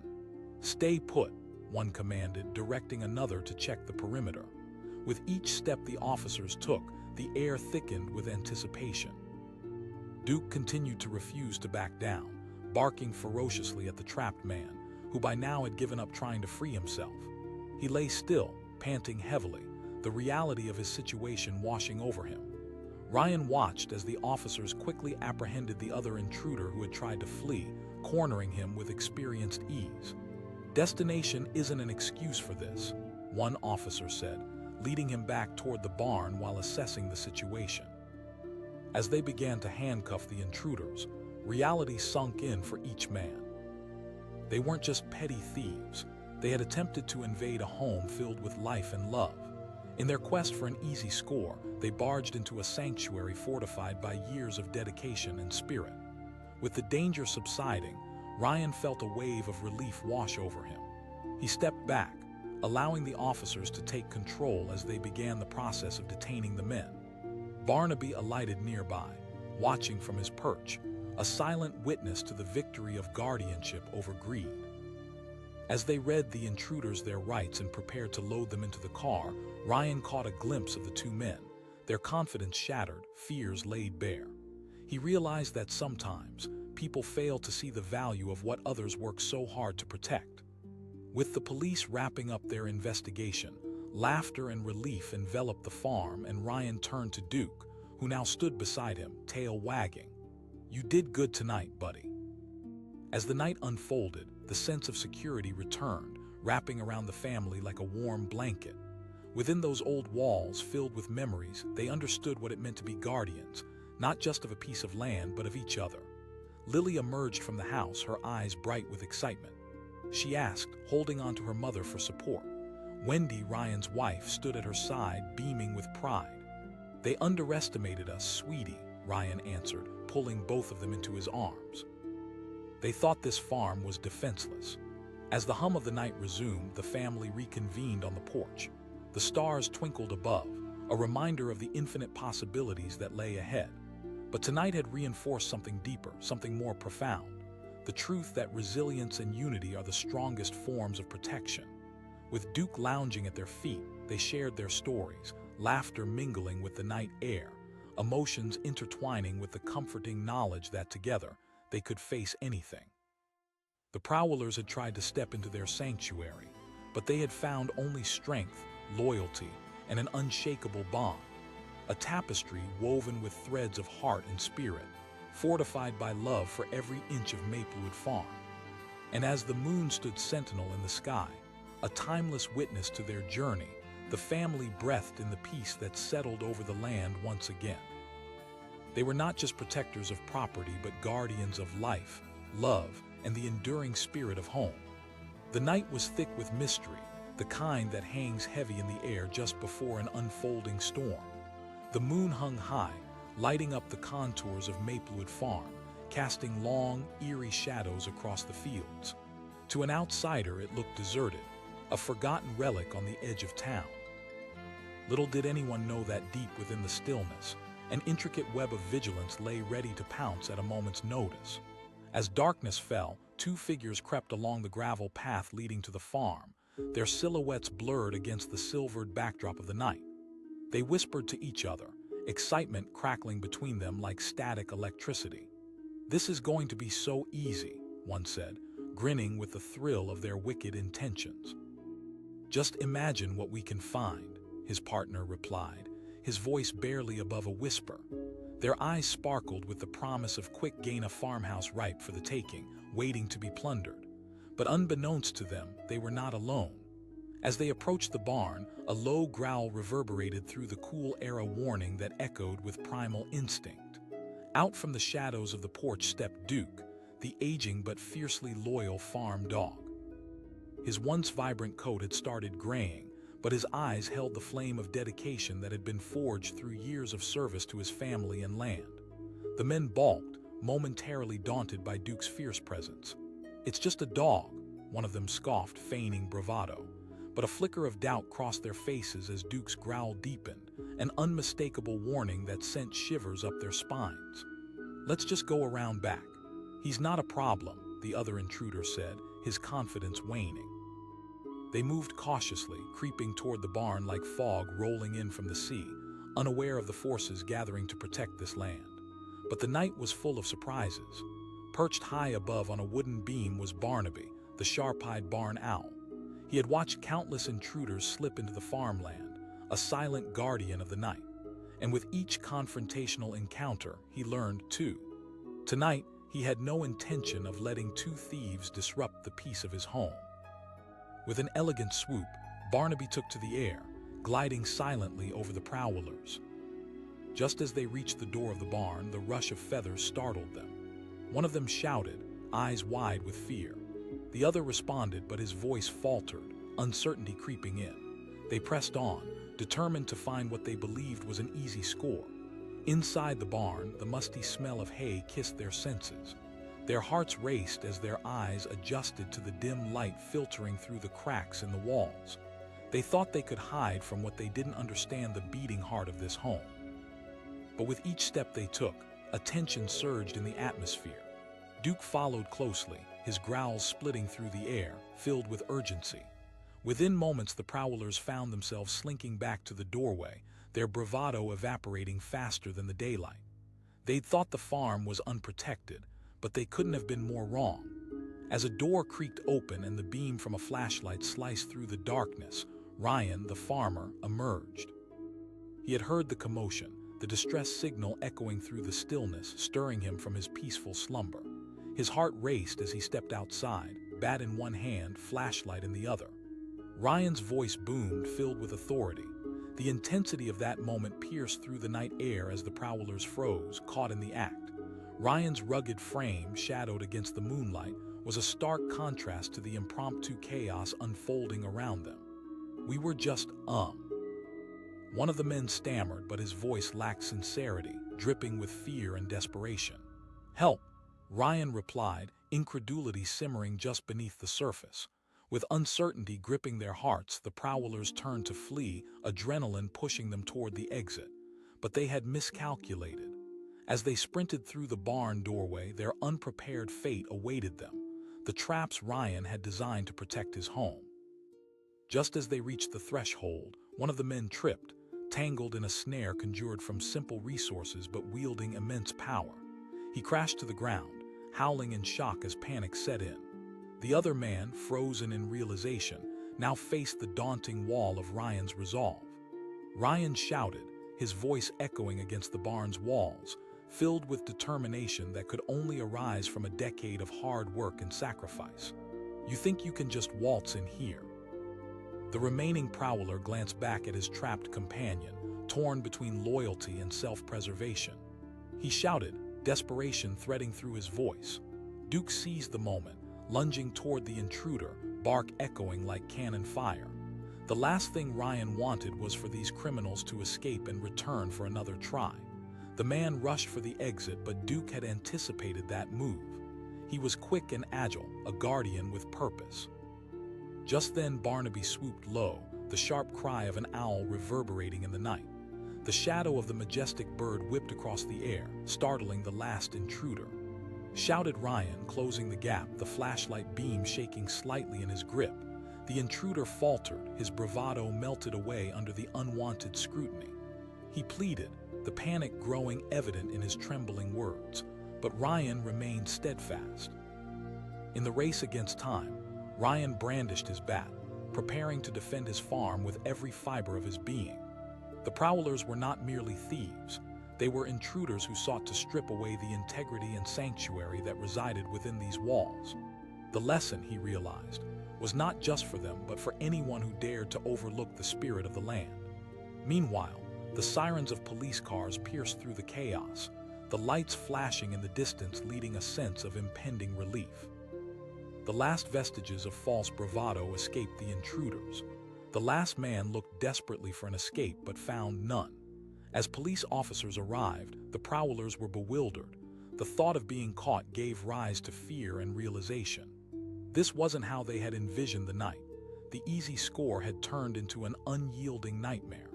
"Stay put," one commanded, directing another to check the perimeter. With each step the officers took, the air thickened with anticipation. Duke continued to refuse to back down, barking ferociously at the trapped man, who by now had given up trying to free himself. He lay still, panting heavily, the reality of his situation washing over him. Ryan watched as the officers quickly apprehended the other intruder who had tried to flee, cornering him with experienced ease. "Destination isn't an excuse for this," one officer said, leading him back toward the barn while assessing the situation. As they began to handcuff the intruders, reality sunk in for each man. They weren't just petty thieves. They had attempted to invade a home filled with life and love. In their quest for an easy score, they barged into a sanctuary fortified by years of dedication and spirit. With the danger subsiding, Ryan felt a wave of relief wash over him. He stepped back, allowing the officers to take control as they began the process of detaining the men. Barnaby alighted nearby, watching from his perch, a silent witness to the victory of guardianship over greed. As they read the intruders their rights and prepared to load them into the car, Ryan caught a glimpse of the 2 men, their confidence shattered, fears laid bare. He realized that sometimes people fail to see the value of what others work so hard to protect. With the police wrapping up their investigation, laughter and relief enveloped the farm, and Ryan turned to Duke, who now stood beside him, tail wagging. "You did good tonight, buddy." As the night unfolded, the sense of security returned, wrapping around the family like a warm blanket. Within those old walls filled with memories, they understood what it meant to be guardians, not just of a piece of land, but of each other. Lily emerged from the house, her eyes bright with excitement. She asked, holding on to her mother for support. Wendy, Ryan's wife, stood at her side, beaming with pride. "They underestimated us, sweetie," Ryan answered, pulling both of them into his arms. They thought this farm was defenseless. As the hum of the night resumed, the family reconvened on the porch. The stars twinkled above, a reminder of the infinite possibilities that lay ahead. But tonight had reinforced something deeper, something more profound. The truth that resilience and unity are the strongest forms of protection. With Duke lounging at their feet, they shared their stories, laughter mingling with the night air, emotions intertwining with the comforting knowledge that together they could face anything. The Prowlers had tried to step into their sanctuary, but they had found only strength, loyalty, and an unshakable bond. A tapestry woven with threads of heart and spirit, fortified by love for every inch of Maplewood Farm. And as the moon stood sentinel in the sky, a timeless witness to their journey, the family breathed in the peace that settled over the land once again. They were not just protectors of property, but guardians of life, love, and the enduring spirit of home. The night was thick with mystery, the kind that hangs heavy in the air just before an unfolding storm. The moon hung high, lighting up the contours of Maplewood Farm, casting long, eerie shadows across the fields. To an outsider, it looked deserted, a forgotten relic on the edge of town. Little did anyone know that deep within the stillness, an intricate web of vigilance lay ready to pounce at a moment's notice. As darkness fell, 2 figures crept along the gravel path leading to the farm, their silhouettes blurred against the silvered backdrop of the night. They whispered to each other, excitement crackling between them like static electricity. "This is going to be so easy," one said, grinning with the thrill of their wicked intentions. "Just imagine what we can find," his partner replied, his voice barely above a whisper. Their eyes sparkled with the promise of quick gain, a farmhouse ripe for the taking, waiting to be plundered. But unbeknownst to them, they were not alone. As they approached the barn, a low growl reverberated through the cool air, a warning that echoed with primal instinct. Out from the shadows of the porch stepped Duke, the aging but fiercely loyal farm dog. His once vibrant coat had started graying, but his eyes held the flame of dedication that had been forged through years of service to his family and land. The men balked, momentarily daunted by Duke's fierce presence. "It's just a dog," one of them scoffed, feigning bravado. But a flicker of doubt crossed their faces as Duke's growl deepened, an unmistakable warning that sent shivers up their spines. "Let's just go around back. He's not a problem," the other intruder said, his confidence waning. They moved cautiously, creeping toward the barn like fog rolling in from the sea, unaware of the forces gathering to protect this land. But the night was full of surprises. Perched high above on a wooden beam was Barnaby, the sharp-eyed barn owl. He had watched countless intruders slip into the farmland, a silent guardian of the night. And with each confrontational encounter, he learned too. Tonight, he had no intention of letting two thieves disrupt the peace of his home. With an elegant swoop, Barnaby took to the air, gliding silently over the Prowlers. Just as they reached the door of the barn, the rush of feathers startled them. One of them shouted, eyes wide with fear. The other responded, but his voice faltered, uncertainty creeping in. They pressed on, determined to find what they believed was an easy score. Inside the barn, the musty smell of hay kissed their senses. Their hearts raced as their eyes adjusted to the dim light filtering through the cracks in the walls. They thought they could hide from what they didn't understand, the beating heart of this home. But with each step they took, a tension surged in the atmosphere. Duke followed closely, his growls splitting through the air, filled with urgency. Within moments, the Prowlers found themselves slinking back to the doorway, their bravado evaporating faster than the daylight. They'd thought the farm was unprotected, but they couldn't have been more wrong. As a door creaked open and the beam from a flashlight sliced through the darkness, Ryan, the farmer, emerged. He had heard the commotion, the distress signal echoing through the stillness, stirring him from his peaceful slumber. His heart raced as he stepped outside, bat in one hand, flashlight in the other. Ryan's voice boomed, filled with authority. The intensity of that moment pierced through the night air as the Prowlers froze, caught in the act. Ryan's rugged frame, shadowed against the moonlight, was a stark contrast to the impromptu chaos unfolding around them. "We were just, One of the men stammered, but his voice lacked sincerity, dripping with fear and desperation. "Help," Ryan replied, incredulity simmering just beneath the surface. With uncertainty gripping their hearts, the Prowlers turned to flee, adrenaline pushing them toward the exit. But they had miscalculated. As they sprinted through the barn doorway, their unprepared fate awaited them, the traps Ryan had designed to protect his home. Just as they reached the threshold, one of the men tripped, tangled in a snare conjured from simple resources but wielding immense power. He crashed to the ground, howling in shock as panic set in. The other man, frozen in realization, now faced the daunting wall of Ryan's resolve. Ryan shouted, his voice echoing against the barn's walls, filled with determination that could only arise from a decade of hard work and sacrifice. "You think you can just waltz in here?" The remaining Prowler glanced back at his trapped companion, torn between loyalty and self-preservation. He shouted, desperation threading through his voice. Duke seized the moment, lunging toward the intruder, bark echoing like cannon fire. The last thing Ryan wanted was for these criminals to escape and return for another try. The man rushed for the exit, but Duke had anticipated that move. He was quick and agile, a guardian with purpose. Just then Barnaby swooped low, the sharp cry of an owl reverberating in the night. The shadow of the majestic bird whipped across the air, startling the last intruder. Shouted Ryan, closing the gap, the flashlight beam shaking slightly in his grip. The intruder faltered, his bravado melted away under the unwanted scrutiny. He pleaded, the panic growing evident in his trembling words, but Ryan remained steadfast. In the race against time, Ryan brandished his bat, preparing to defend his farm with every fiber of his being. The Prowlers were not merely thieves. They were intruders who sought to strip away the integrity and sanctuary that resided within these walls. The lesson, he realized, was not just for them, but for anyone who dared to overlook the spirit of the land. Meanwhile, the sirens of police cars pierced through the chaos, the lights flashing in the distance leading a sense of impending relief. The last vestiges of false bravado escaped the intruders. The last man looked desperately for an escape but found none. As police officers arrived, the Prowlers were bewildered. The thought of being caught gave rise to fear and realization. This wasn't how they had envisioned the night. The easy score had turned into an unyielding nightmare.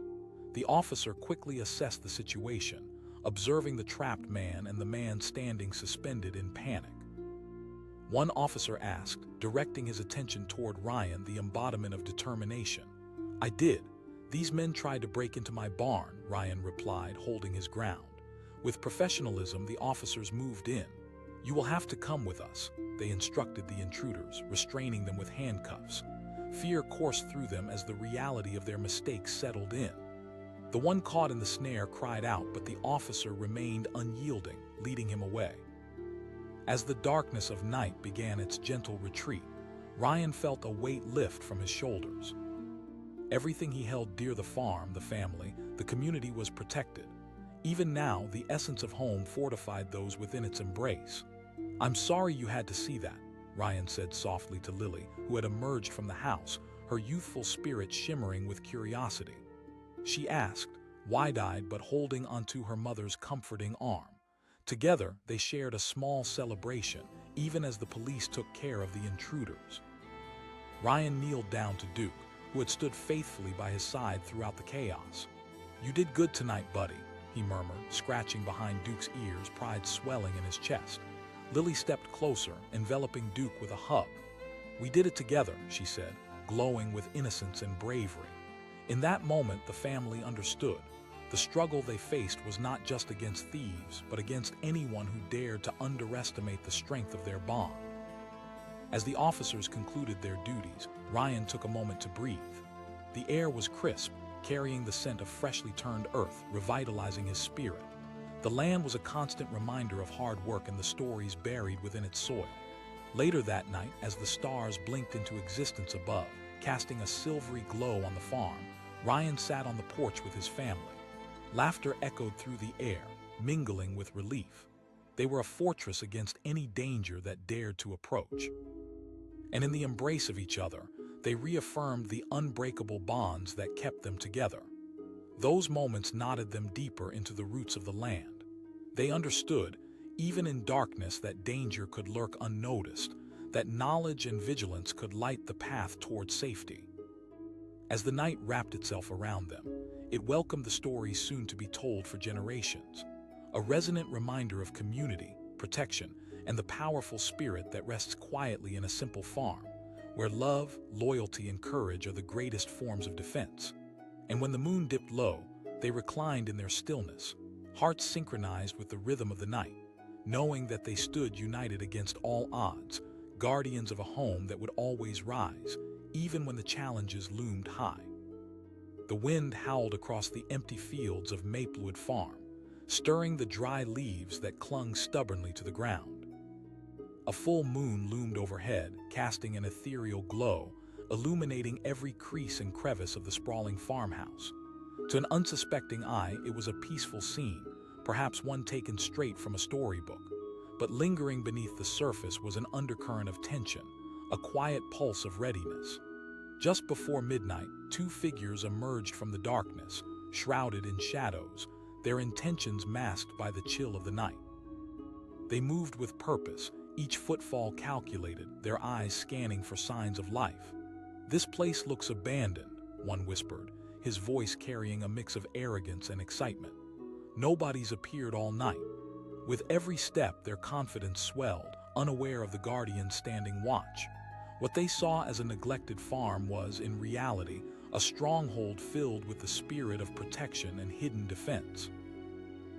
The officer quickly assessed the situation, observing the trapped man and the man standing suspended in panic. One officer asked, directing his attention toward Ryan, the embodiment of determination. "I did. These men tried to break into my barn," Ryan replied, holding his ground. With professionalism, the officers moved in. "You will have to come with us," they instructed the intruders, restraining them with handcuffs. Fear coursed through them as the reality of their mistakes settled in. The one caught in the snare cried out, but the officer remained unyielding, leading him away. As the darkness of night began its gentle retreat, Ryan felt a weight lift from his shoulders. Everything he held dear, the farm, the family, the community, was protected. Even now, the essence of home fortified those within its embrace. "I'm sorry you had to see that," Ryan said softly to Lily, who had emerged from the house, her youthful spirit shimmering with curiosity. She asked, wide-eyed but holding onto her mother's comforting arm. Together, they shared a small celebration, even as the police took care of the intruders. Ryan kneeled down to Duke, who had stood faithfully by his side throughout the chaos. "You did good tonight, buddy," he murmured, scratching behind Duke's ears, pride swelling in his chest. Lily stepped closer, enveloping Duke with a hug. "We did it together," she said, glowing with innocence and bravery. In that moment, the family understood. The struggle they faced was not just against thieves, but against anyone who dared to underestimate the strength of their bond. As the officers concluded their duties, Ryan took a moment to breathe. The air was crisp, carrying the scent of freshly turned earth, revitalizing his spirit. The land was a constant reminder of hard work and the stories buried within its soil. Later that night, as the stars blinked into existence above, casting a silvery glow on the farm, Ryan sat on the porch with his family. Laughter echoed through the air, mingling with relief. They were a fortress against any danger that dared to approach. And in the embrace of each other, they reaffirmed the unbreakable bonds that kept them together. Those moments knotted them deeper into the roots of the land. They understood, even in darkness, that danger could lurk unnoticed, that knowledge and vigilance could light the path toward safety. As the night wrapped itself around them, it welcomed the stories soon to be told for generations, a resonant reminder of community, protection, and the powerful spirit that rests quietly in a simple farm, where love, loyalty, and courage are the greatest forms of defense. And when the moon dipped low, they reclined in their stillness, hearts synchronized with the rhythm of the night, knowing that they stood united against all odds, guardians of a home that would always rise, even when the challenges loomed high. The wind howled across the empty fields of Maplewood Farm, stirring the dry leaves that clung stubbornly to the ground. A full moon loomed overhead, casting an ethereal glow, illuminating every crease and crevice of the sprawling farmhouse. To an unsuspecting eye, it was a peaceful scene, perhaps one taken straight from a storybook. But lingering beneath the surface was an undercurrent of tension, a quiet pulse of readiness. Just before midnight, two figures emerged from the darkness, shrouded in shadows, their intentions masked by the chill of the night. They moved with purpose, each footfall calculated, their eyes scanning for signs of life. "This place looks abandoned," one whispered, his voice carrying a mix of arrogance and excitement. "Nobody's appeared all night." With every step, their confidence swelled, unaware of the guardians standing watch. What they saw as a neglected farm was, in reality, a stronghold filled with the spirit of protection and hidden defense.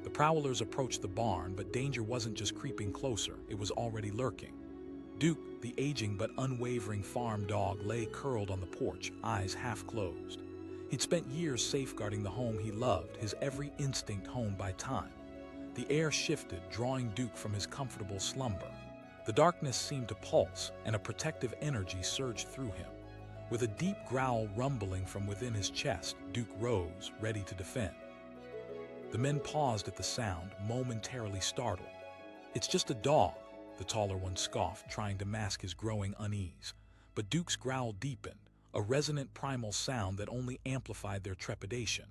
The Prowlers approached the barn, but danger wasn't just creeping closer, it was already lurking. Duke, the aging but unwavering farm dog, lay curled on the porch, eyes half closed. He'd spent years safeguarding the home he loved, his every instinct honed by time. The air shifted, drawing Duke from his comfortable slumber. The darkness seemed to pulse, and a protective energy surged through him. With a deep growl rumbling from within his chest, Duke rose, ready to defend. The men paused at the sound, momentarily startled. "It's just a dog," the taller one scoffed, trying to mask his growing unease. But Duke's growl deepened, a resonant primal sound that only amplified their trepidation.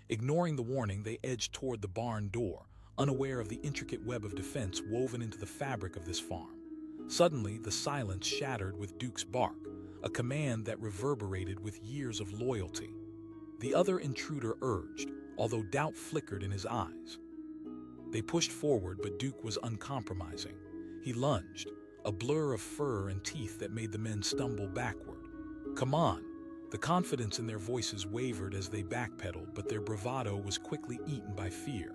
Ignoring the warning, they edged toward the barn door, unaware of the intricate web of defense woven into the fabric of this farm. Suddenly, the silence shattered with Duke's bark, a command that reverberated with years of loyalty. The other intruder urged, although doubt flickered in his eyes. They pushed forward, but Duke was uncompromising. He lunged, a blur of fur and teeth that made the men stumble backward. "Come on!" The confidence in their voices wavered as they backpedaled, but their bravado was quickly eaten by fear.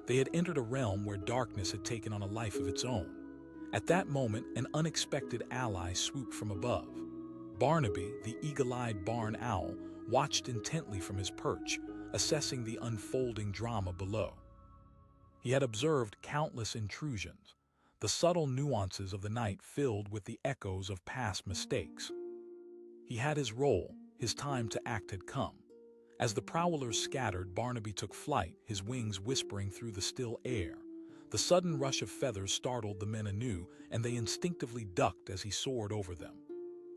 They had entered a realm where darkness had taken on a life of its own. At that moment, an unexpected ally swooped from above. Barnaby, the eagle-eyed barn owl, watched intently from his perch, assessing the unfolding drama below. He had observed countless intrusions, the subtle nuances of the night filled with the echoes of past mistakes. He had his role, his time to act had come. As the prowlers scattered, Barnaby took flight, his wings whispering through the still air. The sudden rush of feathers startled the men anew, and they instinctively ducked as he soared over them.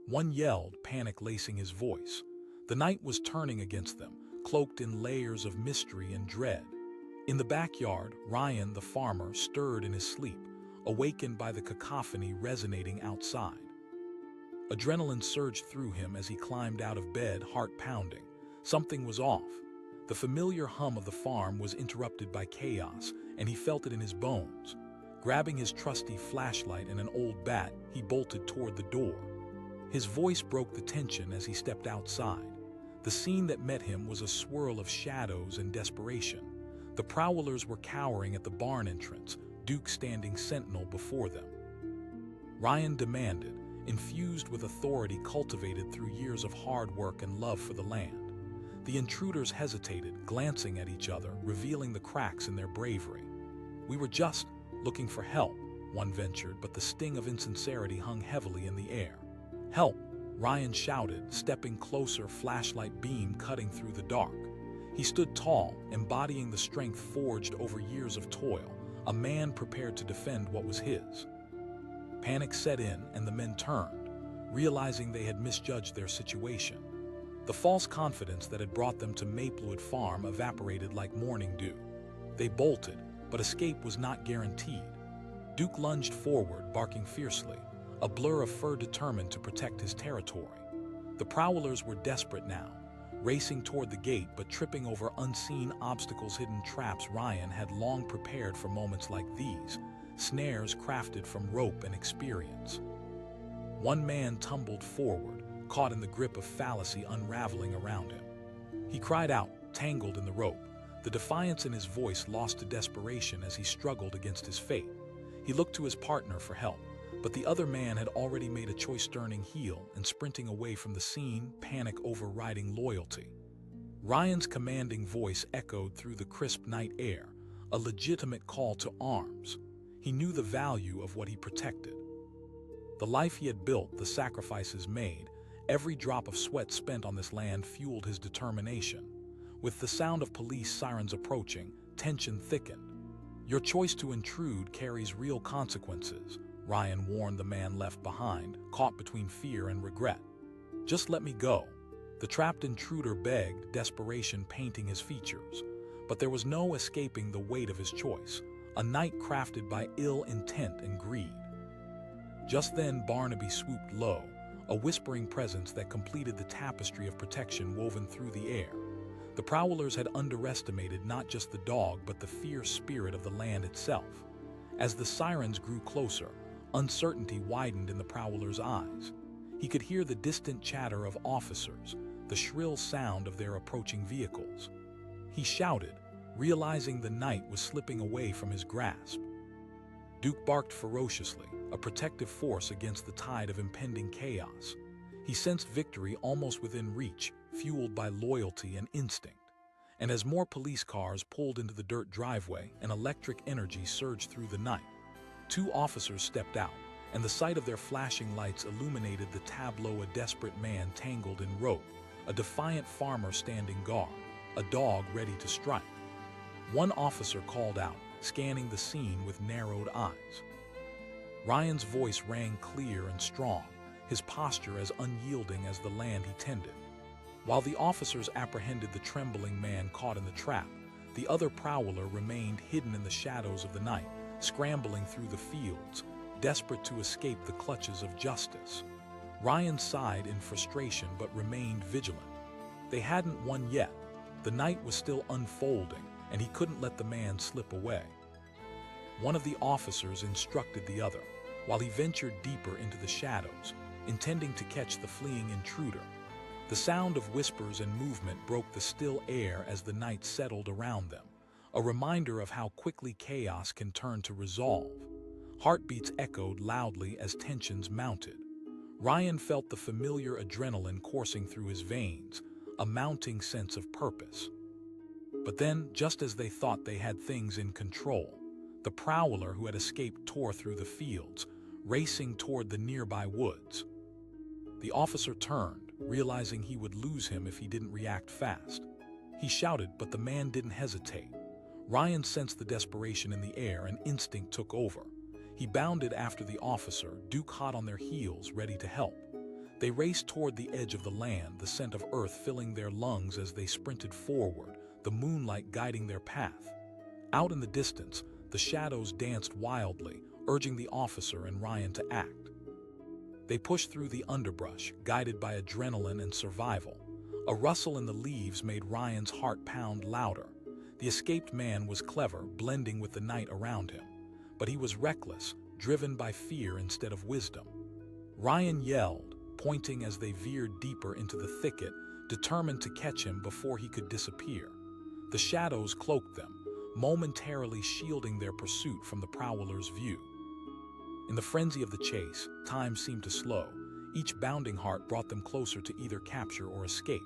One yelled, panic lacing his voice. The night was turning against them, cloaked in layers of mystery and dread. In the backyard, Ryan, the farmer, stirred in his sleep, awakened by the cacophony resonating outside. Adrenaline surged through him as he climbed out of bed, heart pounding. Something was off. The familiar hum of the farm was interrupted by chaos, and he felt it in his bones. Grabbing his trusty flashlight and an old bat, he bolted toward the door. His voice broke the tension as he stepped outside. The scene that met him was a swirl of shadows and desperation. The prowlers were cowering at the barn entrance, Duke standing sentinel before them. Ryan demanded, infused with authority cultivated through years of hard work and love for the land. The intruders hesitated, glancing at each other, revealing the cracks in their bravery. "We were just looking for help," one ventured, but the sting of insincerity hung heavily in the air. "Help!" Ryan shouted, stepping closer, flashlight beam cutting through the dark. He stood tall, embodying the strength forged over years of toil, a man prepared to defend what was his. Panic set in, and the men turned, realizing they had misjudged their situation. The false confidence that had brought them to Maplewood Farm evaporated like morning dew. They bolted, but escape was not guaranteed. Duke lunged forward, barking fiercely, a blur of fur determined to protect his territory. The prowlers were desperate now, racing toward the gate but tripping over unseen obstacles, hidden traps. Ryan had long prepared for moments like these, snares crafted from rope and experience. One man tumbled forward, caught in the grip of fallacy unraveling around him. He cried out, tangled in the rope, the defiance in his voice lost to desperation as he struggled against his fate. He looked to his partner for help, but the other man had already made a choice, turning heel and sprinting away from the scene, panic overriding loyalty. Ryan's commanding voice echoed through the crisp night air, a legitimate call to arms. He knew the value of what he protected. The life he had built, the sacrifices made, every drop of sweat spent on this land fueled his determination. With the sound of police sirens approaching, tension thickened. "Your choice to intrude carries real consequences," Ryan warned the man left behind, caught between fear and regret. "Just let me go," the trapped intruder begged, desperation painting his features. But there was no escaping the weight of his choice, a night crafted by ill intent and greed. Just then Barnaby swooped low, a whispering presence that completed the tapestry of protection woven through the air. The prowlers had underestimated not just the dog but the fierce spirit of the land itself. As the sirens grew closer, uncertainty widened in the prowler's eyes. He could hear the distant chatter of officers, the shrill sound of their approaching vehicles. He shouted, realizing the night was slipping away from his grasp. Duke barked ferociously, a protective force against the tide of impending chaos. He sensed victory almost within reach, fueled by loyalty and instinct. And as more police cars pulled into the dirt driveway, an electric energy surged through the night. Two officers stepped out, and the sight of their flashing lights illuminated the tableau: a desperate man tangled in rope, a defiant farmer standing guard, a dog ready to strike. One officer called out, scanning the scene with narrowed eyes. Ryan's voice rang clear and strong, his posture as unyielding as the land he tended. While the officers apprehended the trembling man caught in the trap, the other prowler remained hidden in the shadows of the night, scrambling through the fields, desperate to escape the clutches of justice. Ryan sighed in frustration but remained vigilant. They hadn't won yet. The night was still unfolding, and he couldn't let the man slip away. One of the officers instructed the other, while he ventured deeper into the shadows, intending to catch the fleeing intruder. The sound of whispers and movement broke the still air as the night settled around them, a reminder of how quickly chaos can turn to resolve. Heartbeats echoed loudly as tensions mounted. Ryan felt the familiar adrenaline coursing through his veins, a mounting sense of purpose. But then, just as they thought they had things in control, the prowler who had escaped tore through the fields, racing toward the nearby woods. The officer turned, realizing he would lose him if he didn't react fast. He shouted, but the man didn't hesitate. Ryan sensed the desperation in the air and instinct took over. He bounded after the officer, Duke hot on their heels, ready to help. They raced toward the edge of the land, the scent of earth filling their lungs as they sprinted forward, the moonlight guiding their path. Out in the distance, the shadows danced wildly, urging the officer and Ryan to act. They pushed through the underbrush, guided by adrenaline and survival. A rustle in the leaves made Ryan's heart pound louder. The escaped man was clever, blending with the night around him. But he was reckless, driven by fear instead of wisdom. Ryan yelled, pointing as they veered deeper into the thicket, determined to catch him before he could disappear. The shadows cloaked them, momentarily shielding their pursuit from the prowler's view. In the frenzy of the chase, time seemed to slow. Each bounding heart brought them closer to either capture or escape.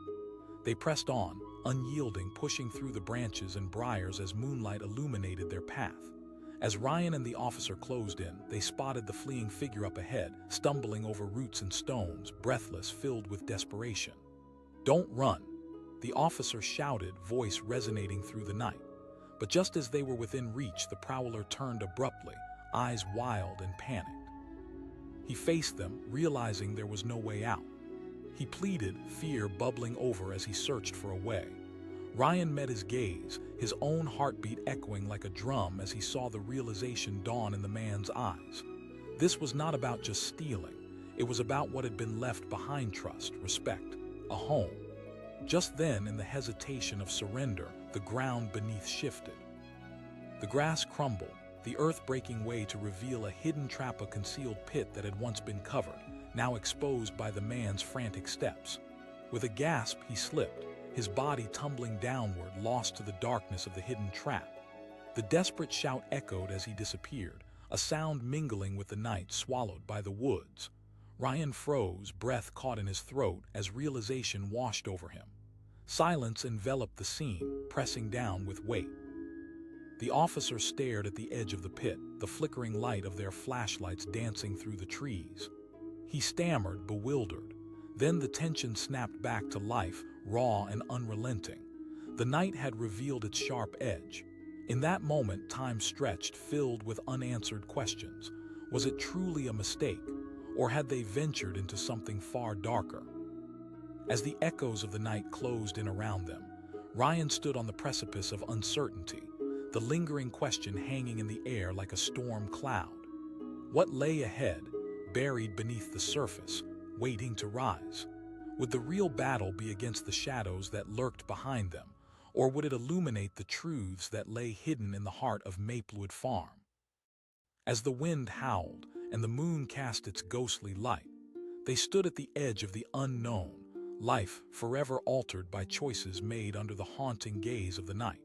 They pressed on, unyielding, pushing through the branches and briars as moonlight illuminated their path. As Ryan and the officer closed in, they spotted the fleeing figure up ahead, stumbling over roots and stones, breathless, filled with desperation. "Don't run," the officer shouted, voice resonating through the night. But just as they were within reach, the prowler turned abruptly, eyes wild and panicked. He faced them, realizing there was no way out. He pleaded, fear bubbling over as he searched for a way. Ryan met his gaze, his own heartbeat echoing like a drum as he saw the realization dawn in the man's eyes. This was not about just stealing. It was about what had been left behind: trust, respect, a home. Just then, in the hesitation of surrender, the ground beneath shifted. The grass crumbled, the earth breaking way to reveal a hidden trap, a concealed pit that had once been covered, now exposed by the man's frantic steps. With a gasp, he slipped, his body tumbling downward, lost to the darkness of the hidden trap. The desperate shout echoed as he disappeared, a sound mingling with the night, swallowed by the woods. Ryan froze, breath caught in his throat as realization washed over him. Silence enveloped the scene, pressing down with weight. The officer stared at the edge of the pit, the flickering light of their flashlights dancing through the trees. He stammered, bewildered. Then the tension snapped back to life, raw and unrelenting. The night had revealed its sharp edge. In that moment, time stretched, filled with unanswered questions. Was it truly a mistake, or had they ventured into something far darker? As the echoes of the night closed in around them, Ryan stood on the precipice of uncertainty, the lingering question hanging in the air like a storm cloud. What lay ahead, buried beneath the surface, waiting to rise? Would the real battle be against the shadows that lurked behind them, or would it illuminate the truths that lay hidden in the heart of Maplewood Farm? As the wind howled and the moon cast its ghostly light, they stood at the edge of the unknown, life forever altered by choices made under the haunting gaze of the night.